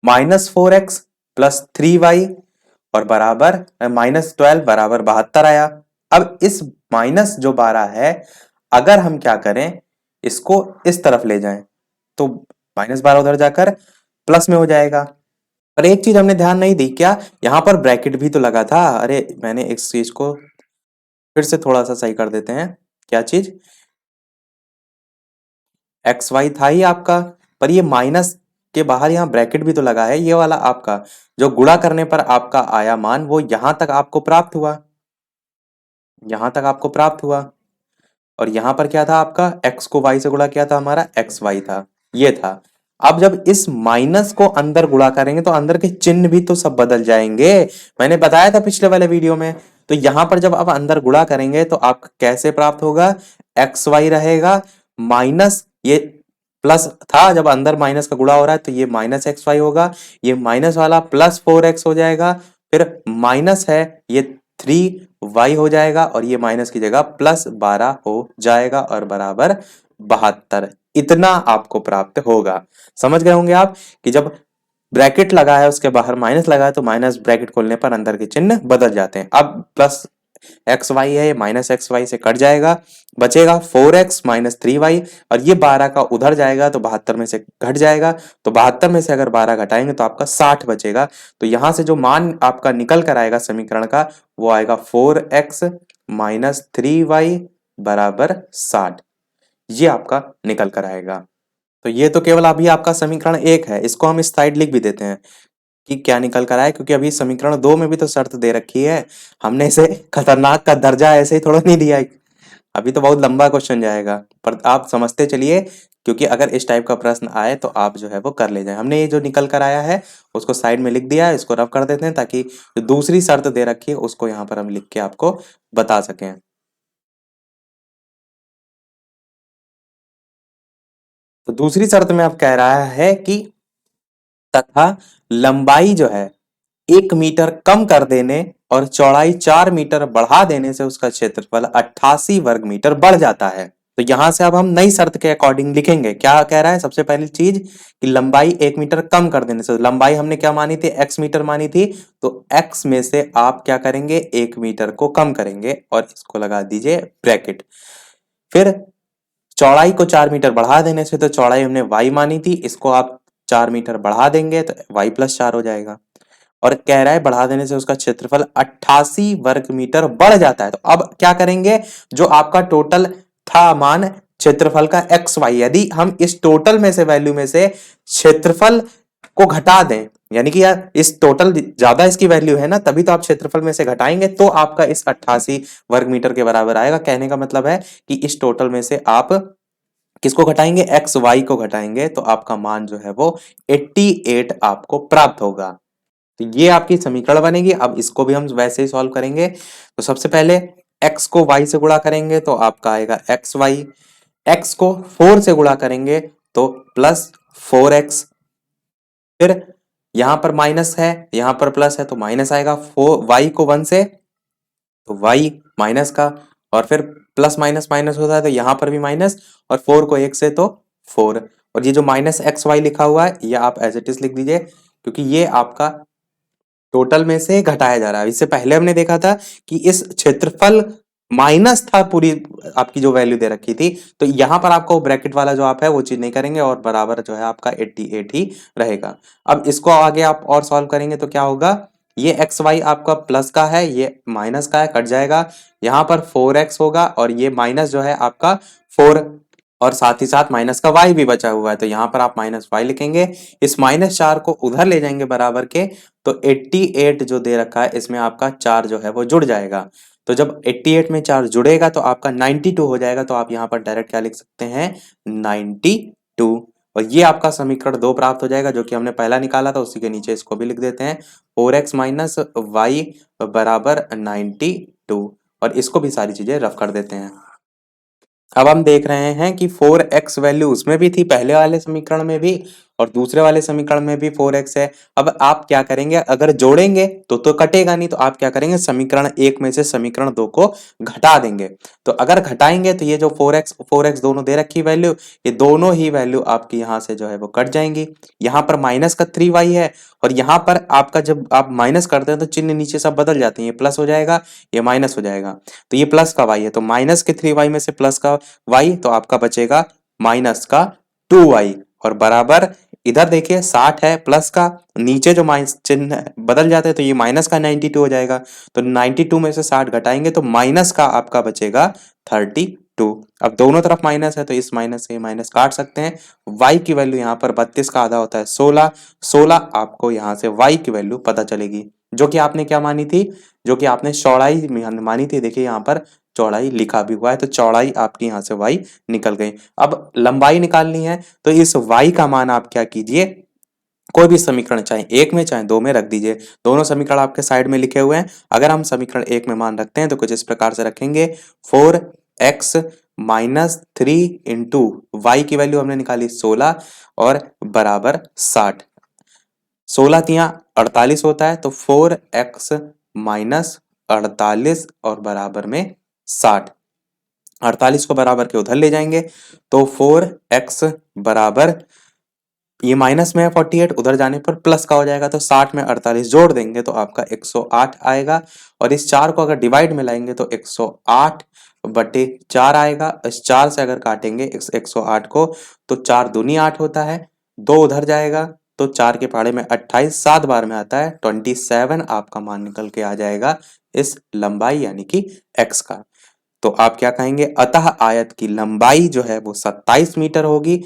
A: -4x प्लस 3y और बराबर -12 बराबर 72 आया। अब इस माइनस जो 12 है, अगर हम क्या करें, इसको इस तरफ ले जाएं तो -12 उधर जाकर प्लस में हो जाएगा। और एक चीज हमने ध्यान नहीं दी, क्या यहां पर ब्रैकेट भी तो लगा था। अरे मैंने इस चीज को फिर से थोड़ा सा सही कर देते हैं। क्या चीज, एक्स वाई था ही आपका, पर ये माइनस के बाहर यहाँ ब्रैकेट भी तो लगा है। ये वाला आपका जो गुणा करने पर आपका आया मान, वो यहां तक आपको प्राप्त हुआ, यहां तक आपको प्राप्त हुआ। और यहां पर क्या था आपका, x को y से गुणा किया था, हमारा एक्स वाई था, ये था। अब जब इस माइनस को अंदर गुणा करेंगे तो अंदर के चिन्ह भी तो सब बदल जाएंगे, मैंने बताया था पिछले वाले वीडियो में। तो यहां पर जब आप अंदर गुणा करेंगे तो आप कैसे प्राप्त होगा, एक्स वाई रहेगा, माइनस ये प्लस था, जब अंदर माइनस का गुणा हो रहा है तो ये माइनस एक्स वाई होगा, ये माइनस वाला प्लस 4x हो जाएगा, फिर माइनस है ये 3y हो जाएगा, और ये माइनस की जगह +12 हो जाएगा, और बराबर 72, इतना आपको प्राप्त होगा। समझ गए होंगे आप कि जब ब्रैकेट लगा है उसके बाहर माइनस लगा है तो माइनस ब्रैकेट खोलने पर अंदर के चिन्ह बदल जाते हैं। अब प्लस एक्स वाई है, माइनस एक्स वाई से कट जाएगा, बचेगा 4x माइनस 3y, और ये 12 का उधर जाएगा तो 72 में से घट जाएगा, तो 72 में से अगर 12 घटाएंगे तो आपका 60 बचेगा। तो यहां से जो मान आपका निकल कर आएगा समीकरण का, वो आएगा 4x माइनस 3y बराबर 60, ये आपका निकल कर आएगा। तो ये तो केवल अभी आपका समीकरण 1 है, इसको हम इस साइड लिख भी देते हैं कि क्या निकल कर आए, क्योंकि अभी समीकरण 2 में भी तो शर्त दे रखी है। हमने इसे खतरनाक का दर्जा ऐसे ही थोड़ा नहीं दिया है। अभी तो बहुत लंबा क्वेश्चन जाएगा, पर आप समझते चलिए, क्योंकि अगर इस टाइप का प्रश्न आए तो आप जो है वो कर ले जाए। हमने ये जो निकल कर आया है उसको साइड में लिख दिया है, इसको रफ कर देते हैं ताकि जो दूसरी शर्त दे रखी है उसको यहाँ पर हम लिख के आपको बता सकें। तो दूसरी शर्त में आप कह रहा है कि तथा लंबाई जो है 1 मीटर कम कर देने और चौड़ाई 4 मीटर बढ़ा देने से उसका क्षेत्रफल 88 वर्ग मीटर बढ़ जाता है। तो यहां से अब हम नई शर्त के अकॉर्डिंग लिखेंगे। क्या कह रहा है, सबसे पहली चीज कि लंबाई 1 मीटर कम कर देने से, लंबाई हमने क्या मानी थी, x मीटर मानी थी, तो x में से आप क्या करेंगे, 1 मीटर को कम करेंगे और इसको लगा दीजिए ब्रैकेट। फिर चौड़ाई को 4 मीटर बढ़ा देने से, तो चौड़ाई हमने y मानी थी, इसको आप 4 मीटर बढ़ा देंगे तो y+4 हो जाएगा। और कह रहा है बढ़ा देने से उसका क्षेत्रफल 88 वर्ग मीटर बढ़ जाता है। तो अब क्या करेंगे, जो आपका टोटल था मान क्षेत्रफल का एक्स वाई, यदि हम इस टोटल में से वैल्यू में से क्षेत्रफल को घटा दें, यानी कि यार इस टोटल ज्यादा इसकी वैल्यू है ना, तभी तो आप क्षेत्रफल में से घटाएंगे तो आपका इस 88 वर्ग मीटर के बराबर आएगा। कहने का मतलब है कि इस टोटल में से आप किसको घटाएंगे, एक्स वाई को घटाएंगे, तो आपका मान जो है वो 88 आपको प्राप्त होगा। तो ये आपकी समीकरण बनेगी। अब इसको भी हम वैसे ही सॉल्व करेंगे। तो सबसे पहले x को y से गुणा करेंगे तो आपका आएगा एक्स वाई, x को 4 से गुणा करेंगे तो +4x, फिर यहां पर माइनस है यहां पर प्लस है तो माइनस आएगा, 4y को 1 से तो y माइनस का, और फिर प्लस माइनस माइनस होता है तो यहां पर भी माइनस, और 4 को 1 से तो 4, और ये जो माइनस एक्स वाई लिखा हुआ है ये आप एज इट इज लिख दीजिए, क्योंकि ये आपका टोटल में से घटाया जा रहा है। इससे पहले हमने देखा था कि इस क्षेत्रफल माइनस था पूरी आपकी जो वैल्यू दे रखी थी, तो यहां पर आपको ब्रैकेट वाला जो आप है वो चीज नहीं करेंगे, और बराबर जो है आपका 88 ही रहेगा। अब इसको आगे आप और सॉल्व करेंगे तो क्या होगा, ये एक्स वाई आपका प्लस का है, ये माइनस का है, कट जाएगा। यहाँ पर 4x होगा और ये माइनस जो है आपका 4, और साथ ही साथ माइनस का y भी बचा हुआ है, तो यहाँ पर आप माइनस वाई लिखेंगे। इस -4 को उधर ले जाएंगे बराबर के, तो 88 जो दे रखा है इसमें आपका 4 जो है वो जुड़ जाएगा। तो जब 88 में 4 जुड़ेगा तो आपका 92 हो जाएगा, तो आप यहाँ पर डायरेक्ट क्या लिख सकते हैं, 92। और ये आपका समीकरण 2 प्राप्त हो जाएगा, जो कि हमने पहला निकाला था, उसी के नीचे इसको भी लिख देते हैं, 4x माइनस वाई बराबर 92, और इसको भी सारी चीजें रफ कर देते हैं। अब हम देख रहे हैं कि 4x वैल्यू उसमें भी थी, पहले वाले समीकरण में भी, और दूसरे वाले समीकरण में भी 4x है। अब आप क्या करेंगे, अगर जोड़ेंगे तो कटेगा नहीं, तो आप क्या करेंगे, समीकरण 1 में से समीकरण 2 को घटा देंगे। तो अगर घटाएंगे तो ये जो 4x दोनों दे रखी वैल्यू, ये दोनों ही वैल्यू आपकी यहाँ से जो है वो कट जाएंगी। यहाँ पर माइनस का 3y है, और यहाँ पर आपका जब आप माइनस करते हैं तो चिन्ह नीचे सब बदल जाते हैं, ये प्लस हो जाएगा, ये माइनस हो जाएगा। तो ये प्लस का y है, तो माइनस के 3y में से प्लस का y, तो आपका बचेगा माइनस का 2y, और बराबर इधर देखिए 60 है प्लस का, नीचे जो माइनस चिन्ह बदल जाते हैं तो ये माइनस का 92 हो जाएगा। तो 92 में से 60 घटाएंगे तो माइनस का आपका बचेगा 32। अब दोनों तरफ माइनस है तो इस माइनस से माइनस काट सकते हैं। y की वैल्यू यहाँ पर 32 का आधा होता है 16, 16 आपको यहाँ से y की वैल्यू पता चलेगी, जो कि आपने क्या मानी थी, जो कि आपने चौड़ाई मानी थी। देखिए यहाँ पर चौड़ाई लिखा भी हुआ है, तो चौड़ाई आपकी यहाँ से y निकल गई। अब लंबाई निकालनी है, तो इस y का मान आप क्या कीजिए, कोई भी समीकरण चाहे 1 में चाहे 2 में रख दीजिए, दोनों समीकरण आपके साइड में लिखे हुए हैं। अगर हम समीकरण 1 में मान रखते हैं तो कुछ इस प्रकार से रखेंगे, 4x माइनस 3 इंटू वाई की वैल्यू हमने निकाली 16 और बराबर 60, 16 तिया 48 होता है, तो 4x माइनस 48 और बराबर में 60, 48 को बराबर के उधर ले जाएंगे, तो 4x बराबर, ये माइनस में है 48, उधर जाने पर प्लस का हो जाएगा, तो 60 में 48 जोड़ देंगे तो आपका 108 आएगा। और इस 4 को अगर डिवाइड में लाएंगे तो 108 बटे 4 आएगा। इस 4 से अगर काटेंगे 108 को तो 4 दूनी 8 होता है, 2 उधर जाएगा तो 4 के पहाड़े में 28, 7 बार में आता है 27, आपका मान निकल के आ जाएगा इस लंबाई यानी कि x का। तो आप क्या कहेंगे, अतः आयत की लंबाई जो है वो 27 मीटर होगी,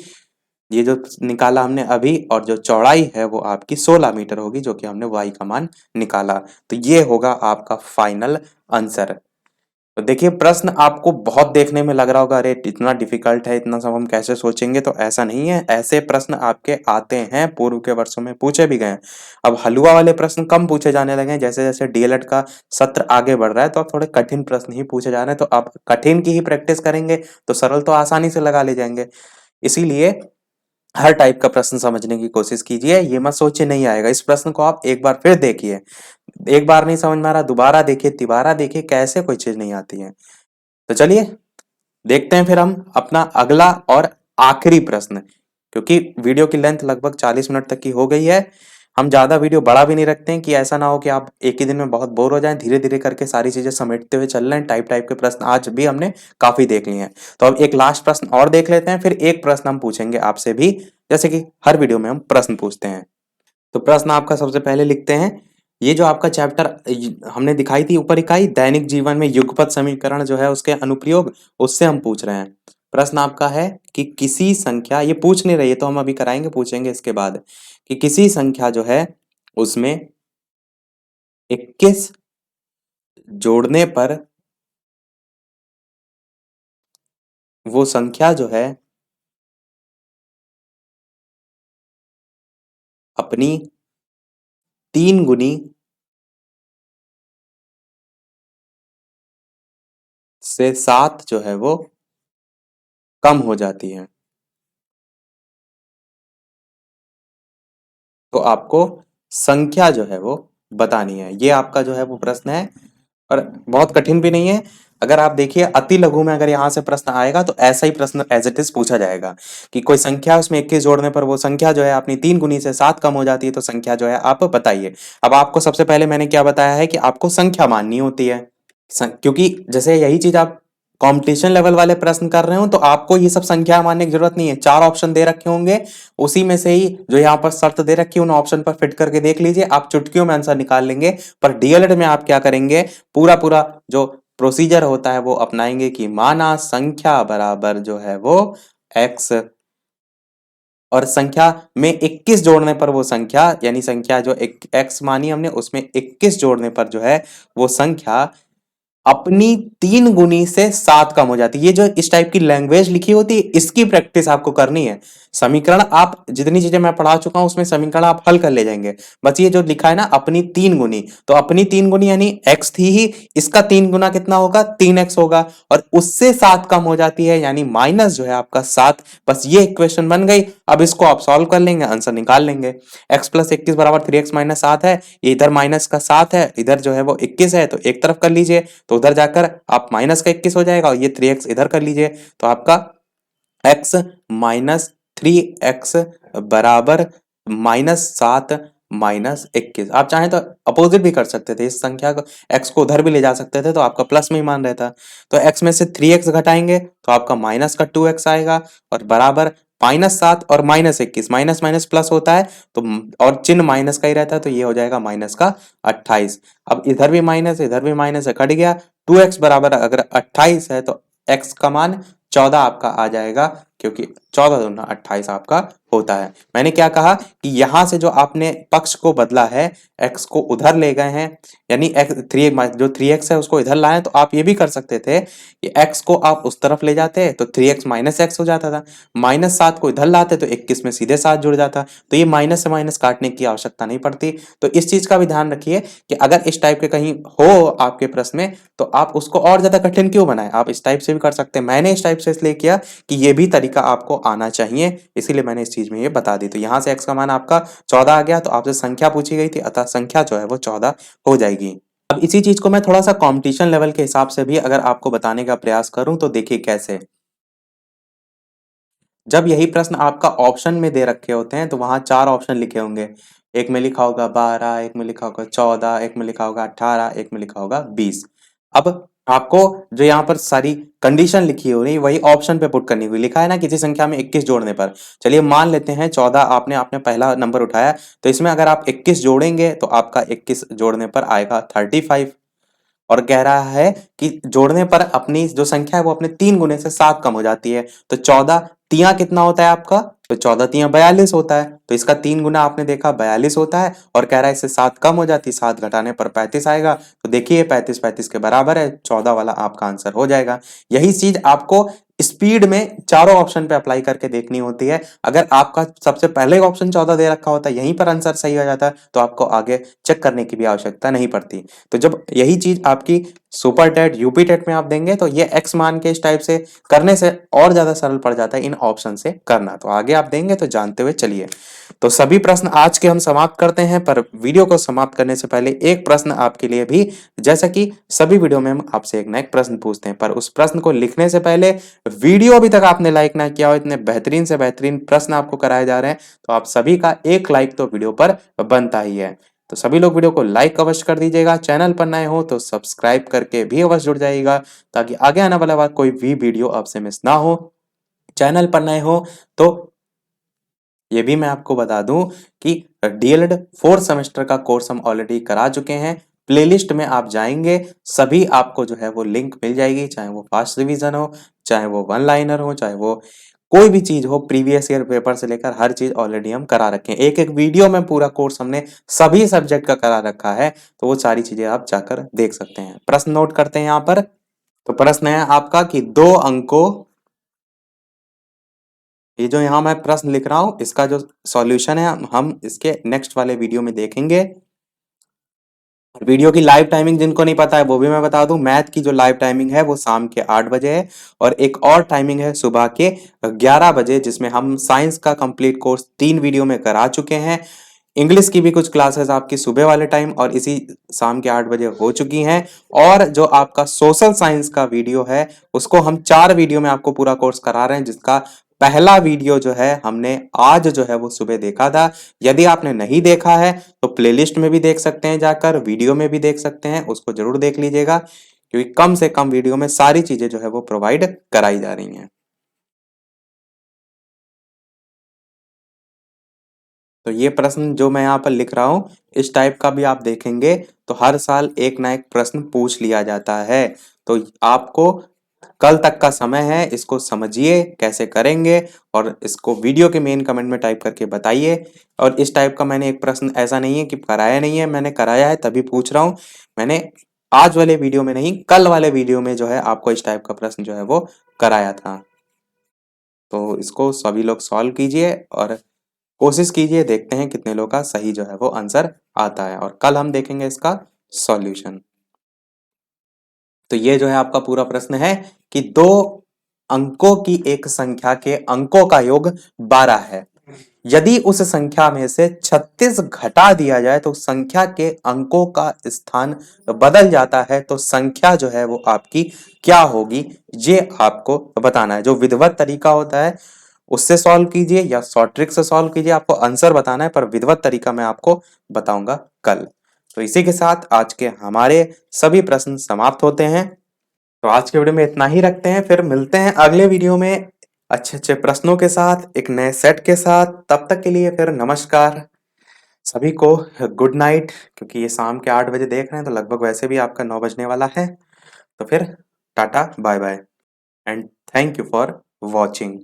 A: ये जो निकाला हमने अभी, और जो चौड़ाई है वो आपकी 16 मीटर होगी, जो कि हमने y का मान निकाला। तो ये होगा आपका फाइनल आंसर। तो देखिए प्रश्न आपको बहुत देखने में लग रहा होगा, अरे इतना डिफिकल्ट है, इतना सब हम कैसे सोचेंगे, तो ऐसा नहीं है, ऐसे प्रश्न आपके आते हैं, पूर्व के वर्षों में पूछे भी गए। अब हलवा वाले प्रश्न कम पूछे जाने लगे हैं, जैसे जैसे डीएलएड का सत्र आगे बढ़ रहा है तो अब थोड़े कठिन प्रश्न ही पूछे जा रहे हैं, तो आप कठिन की ही प्रैक्टिस करेंगे तो सरल तो आसानी से लगा ले जाएंगे। इसीलिए हर टाइप का प्रश्न समझने की कोशिश कीजिए, ये मत सोचिए नहीं आएगा। इस प्रश्न को आप एक बार फिर देखिए, एक बार नहीं समझ में आ रहा दोबारा देखिए, तिबारा देखिए, कैसे कोई चीज नहीं आती है। तो चलिए देखते हैं फिर हम अपना अगला और आखिरी प्रश्न, क्योंकि वीडियो की लेंथ लगभग 40 मिनट तक की हो गई है। हम ज्यादा वीडियो बड़ा भी नहीं रखते हैं कि ऐसा ना हो कि आप एक ही दिन में बहुत बोर हो जाएं, धीरे धीरे करके सारी चीजें समेटते हुए चल रहे हैं। टाइप टाइप के प्रश्न आज भी हमने काफी देख लिए हैं, तो अब एक लास्ट प्रश्न और देख लेते हैं, फिर एक प्रश्न हम पूछेंगे आपसे भी, जैसे कि हर वीडियो में हम प्रश्न पूछते हैं। तो प्रश्न आपका सबसे पहले लिखते हैं, ये जो आपका चैप्टर हमने दिखाई थी ऊपर इकाई दैनिक जीवन में युगपत समीकरण जो है उसके अनुप्रयोग, उससे हम पूछ रहे हैं। प्रश्न आपका है कि किसी संख्या, ये पूछ नहीं रही है तो हम अभी कराएंगे, पूछेंगे इसके बाद, कि किसी संख्या जो है उसमें 21 जोड़ने पर वो संख्या जो है अपनी 3 गुनी से 7 जो है वो कम हो जाती है। तो आपको संख्या जो है वो बतानी है, ये आपका जो है वो प्रश्न है, और बहुत कठिन भी नहीं है। अगर आप देखिए अति लघु में अगर यहाँ से प्रश्न आएगा तो ऐसा ही प्रश्न एज इट इज पूछा जाएगा कि कोई संख्या उसमें 21 जोड़ने पर वो संख्या जो है अपनी 3 गुनी से 7 कम हो जाती है, तो संख्या जो है आप बताइए। अब आपको सबसे पहले मैंने क्या बताया है कि आपको संख्या माननी होती है, क्योंकि जैसे यही चीज आप कंपटीशन लेवल वाले प्रश्न कर रहे हो तो आपको ये सब संख्या मानने की जरूरत नहीं है। 4 ऑप्शन दे रखे होंगे, उसी में से ही जो यहाँ पर शर्त दे रखी है उन ऑप्शन पर फिट करके देख लीजिए, आप चुटकियों में आंसर निकाल लेंगे। पर डीएलएड में आप क्या करेंगे, पूरा पूरा जो प्रोसीजर होता है वो अपनाएंगे कि माना संख्या बराबर जो है वो x, और संख्या में 21 जोड़ने पर वो संख्या, यानी संख्या जो x मानी हमने उसमें 21 जोड़ने पर जो है वो संख्या अपनी 3 गुनी से 7 कम हो जाती है। ये जो इस टाइप की लैंग्वेज लिखी होती है इसकी प्रैक्टिस आपको करनी है। समीकरण आप जितनी चीजें मैं पढ़ा चुका हूं उसमें समीकरण आप हल कर ले जाएंगे, बस ये जो लिखा है ना अपनी 3 गुनी, तो अपनी 3 गुनी यानी x थी ही, इसका 3 गुना कितना होगा 3x होगा, और उससे 7 कम हो जाती है यानी माइनस जो है आपका 7। बस ये इक्वेशन बन गई। अब इसको आप सॉल्व कर लेंगे, आंसर निकाल लेंगे। x प्लस 21 बराबर 3x माइनस 7 है, ये इधर माइनस का 7 है, इधर जो है वो 21 है, तो एक तरफ कर लीजिए तो उधर जाकर आप माइनस का 21 हो जाएगा, और ये 3x इधर कर लीजिए तो आपका x माइनस 3x बराबर -7 -21। आप चाहें तो अपोजिट भी कर सकते थे, इस संख्या को x को उधर भी ले जा सकते थे तो आपका प्लस में ही मान रहता। तो x में से 3x घटाएंगे तो आपका माइनस का 2x आएगा, और बराबर -7 और -21, माइनस माइनस प्लस होता है तो और चिन्ह माइनस का ही रहता है, तो ये हो जाएगा माइनस का 28। अब इधर भी माइनस इधर भी माइनस है, कट गया। 2x बराबर अगर 28 है तो x का मान 14 आपका आ जाएगा, क्योंकि 14 दूना 28 आपका होता है। मैंने क्या कहा कि यहां से जो आपने पक्ष को बदला है, x को उधर ले गए हैं, यानी जो 3x है उसको इधर लाए, तो आप ये भी कर सकते थे कि x को आप उस तरफ ले जाते तो 3x माइनस x हो जाता था, -7 को इधर लाते तो 21 में सीधे 7 जुड़ जाता, तो ये माइनस से माइनस काटने की आवश्यकता नहीं पड़ती। तो इस चीज का भी ध्यान रखिए कि अगर इस टाइप के कहीं हो आपके प्रश्न में तो आप उसको और ज्यादा कठिन क्यों बनाएं, आप इस टाइप से भी कर सकते हैं। मैंने इस टाइप से इसलिए किया कि ये भी तरीका आपको आना चाहिए, इसीलिए मैंने इस चीज में ये बता दी। तो यहाँ से x का मान आपका 14 आ गया, तो आपसे संख्या पूछी गई थी, अतः संख्या जो है वो 14 हो जाएगी। अब इसी चीज को मैं थोड़ा सा कंपटीशन लेवल के हिसाब से भी अगर आपको बताने का प्रयास करूं तो देखिए कैसे। जब यही प्रश्न आपका ऑप्शन में दे रखे होते हैं तो वहां 4 ऑप्शन लिखे होंगे, एक में लिखा होगा 12, एक में लिखा होगा 14, एक में लिखा होगा 18, एक में लिखा होगा 20। अब आपको जो यहाँ पर सारी कंडीशन लिखी हो रही वही ऑप्शन पे पुट करनी हुई, लिखा है ना किसी संख्या में 21 जोड़ने पर। चलिए मान लेते हैं 14 आपने आपने पहला नंबर उठाया, तो इसमें अगर आप 21 जोड़ेंगे तो आपका 21 जोड़ने पर आएगा 35, और कह रहा है कि जोड़ने पर अपनी जो संख्या है वो अपने 3 गुने से 7 कम हो जाती है। तो 14 तिया कितना होता है आपका, तो 14 तिया 42 होता है, तो इसका 3 गुना आपने देखा 42 होता है, और कह रहा है इससे 7 कम हो जाती है, 7 घटाने पर 35 आएगा। तो देखिए 35 35 के बराबर है, 14 वाला आपका आंसर हो जाएगा। यही चीज आपको स्पीड में चारों ऑप्शन पे अप्लाई करके देखनी होती है। अगर आपका सबसे पहले ऑप्शन 14 दे रखा होता है, यहीं पर आंसर सही हो जाता है, तो आपको आगे चेक करने की भी आवश्यकता नहीं पड़ती। तो जब यही चीज आपकी सुपर टेट यूपी टेट में आप देंगे तो ये एक्स मान के इस टाइप से करने से और ज्यादा सरल पड़ जाता है इन ऑप्शन से करना। तो आगे आप देंगे तो जानते हुए चलिए। तो सभी प्रश्न आज के हम समाप्त करते हैं, पर वीडियो को समाप्त करने से पहले एक प्रश्न आपके लिए भी, जैसा कि सभी वीडियो में हम आपसे एक नया प्रश्न पूछते हैं, पर उस प्रश्न को लिखने से पहले वीडियो अभी तक आपने लाइक ना किया हो, इतने बेहतरीन से बेहतरीन प्रश्न आपको कराए जा रहे हैं, तो आप सभी का एक लाइक तो वीडियो पर बनता ही है। तो सभी लोग वीडियो को लाइक अवश्य कर दीजिएगा, चैनल पर नए हो तो सब्सक्राइब करके भी अवश्य जुड़ जाइएगा, ताकि आगे आने वाला कोई भी वीडियो आपसे मिस ना हो। चैनल पर नए हो तो ये भी मैं आपको बता दूं कि डीएलएड 4 सेमेस्टर का कोर्स हम ऑलरेडी करा चुके हैं। प्लेलिस्ट में आप जाएंगे, सभी आपको जो है वो लिंक मिल जाएगी, चाहे वो फास्ट रिवीजन हो, चाहे वो वन लाइनर हो, चाहे वो कोई भी चीज हो, प्रीवियस ईयर पेपर से लेकर हर चीज ऑलरेडी हम करा रखे हैं। एक एक वीडियो में पूरा कोर्स हमने सभी सब्जेक्ट का करा रखा है, तो वो सारी चीजें आप जाकर देख सकते हैं। प्रश्न नोट करते हैं यहाँ पर। तो प्रश्न है आपका कि 2 अंकों, ये जो यहाँ मैं प्रश्न लिख रहा हूं इसका जो सॉल्यूशन है हम इसके नेक्स्ट वाले वीडियो में देखेंगे। वीडियो की लाइव टाइमिंग जिनको नहीं पता है वो भी मैं बता दूं, मैथ की जो लाइव टाइमिंग है वो शाम के 8 बजे है, और एक और टाइमिंग है सुबह के 11 बजे, जिसमें हम साइंस का कंप्लीट कोर्स 3 वीडियो में करा चुके हैं। इंग्लिश की भी कुछ क्लासेस आपकी सुबह वाले टाइम और इसी शाम के 8 बजे हो चुकी हैं, और जो आपका सोशल साइंस का वीडियो है उसको हम 4 वीडियो में आपको पूरा कोर्स करा रहे हैं, जिसका पहला वीडियो जो है हमने आज जो है वो सुबह देखा था। यदि आपने नहीं देखा है तो प्लेलिस्ट में भी देख सकते हैं, जाकर वीडियो में भी देख सकते हैं, उसको जरूर देख लीजिएगा। क्योंकि कम से कम वीडियो में सारी चीजें जो है वो प्रोवाइड कराई जा रही हैं। तो ये प्रश्न जो मैं यहाँ पर लिख रहा हूँ, इस टाइप का भी आप देखेंगे तो हर साल एक ना एक प्रश्न पूछ लिया जाता है। तो आपको कल तक का समय है, इसको समझिए कैसे करेंगे और इसको वीडियो के मेन कमेंट में टाइप करके बताइए। और इस टाइप का मैंने एक प्रश्न ऐसा नहीं है कि कराया नहीं है, मैंने कराया है तभी पूछ रहा हूँ। मैंने आज वाले वीडियो में नहीं, कल वाले वीडियो में जो है आपको इस टाइप का प्रश्न जो है वो कराया था। तो इसको सभी लोग सॉल्व कीजिए और कोशिश कीजिए, देखते हैं कितने लोग का सही जो है वो आंसर आता है और कल हम देखेंगे इसका सॉल्यूशन। तो ये जो है आपका पूरा प्रश्न है कि दो अंकों की एक संख्या के अंकों का योग 12 है। यदि उस संख्या में से 36 घटा दिया जाए तो संख्या के अंकों का स्थान बदल जाता है, तो संख्या जो है वो आपकी क्या होगी, ये आपको बताना है। जो विधिवत तरीका होता है उससे सॉल्व कीजिए या शॉर्ट ट्रिक से सॉल्व कीजिए, आपको आंसर बताना है, पर विधिवत तरीका मैं आपको बताऊंगा कल। तो इसी के साथ आज के हमारे सभी प्रश्न समाप्त होते हैं। तो आज के वीडियो में इतना ही रखते हैं, फिर मिलते हैं अगले वीडियो में अच्छे अच्छे प्रश्नों के साथ, एक नए सेट के साथ। तब तक के लिए फिर नमस्कार सभी को, गुड नाइट। क्योंकि ये शाम के 8 बजे देख रहे हैं तो लगभग वैसे भी आपका 9 बजने वाला है। तो फिर tata bye bye and thank you for watching.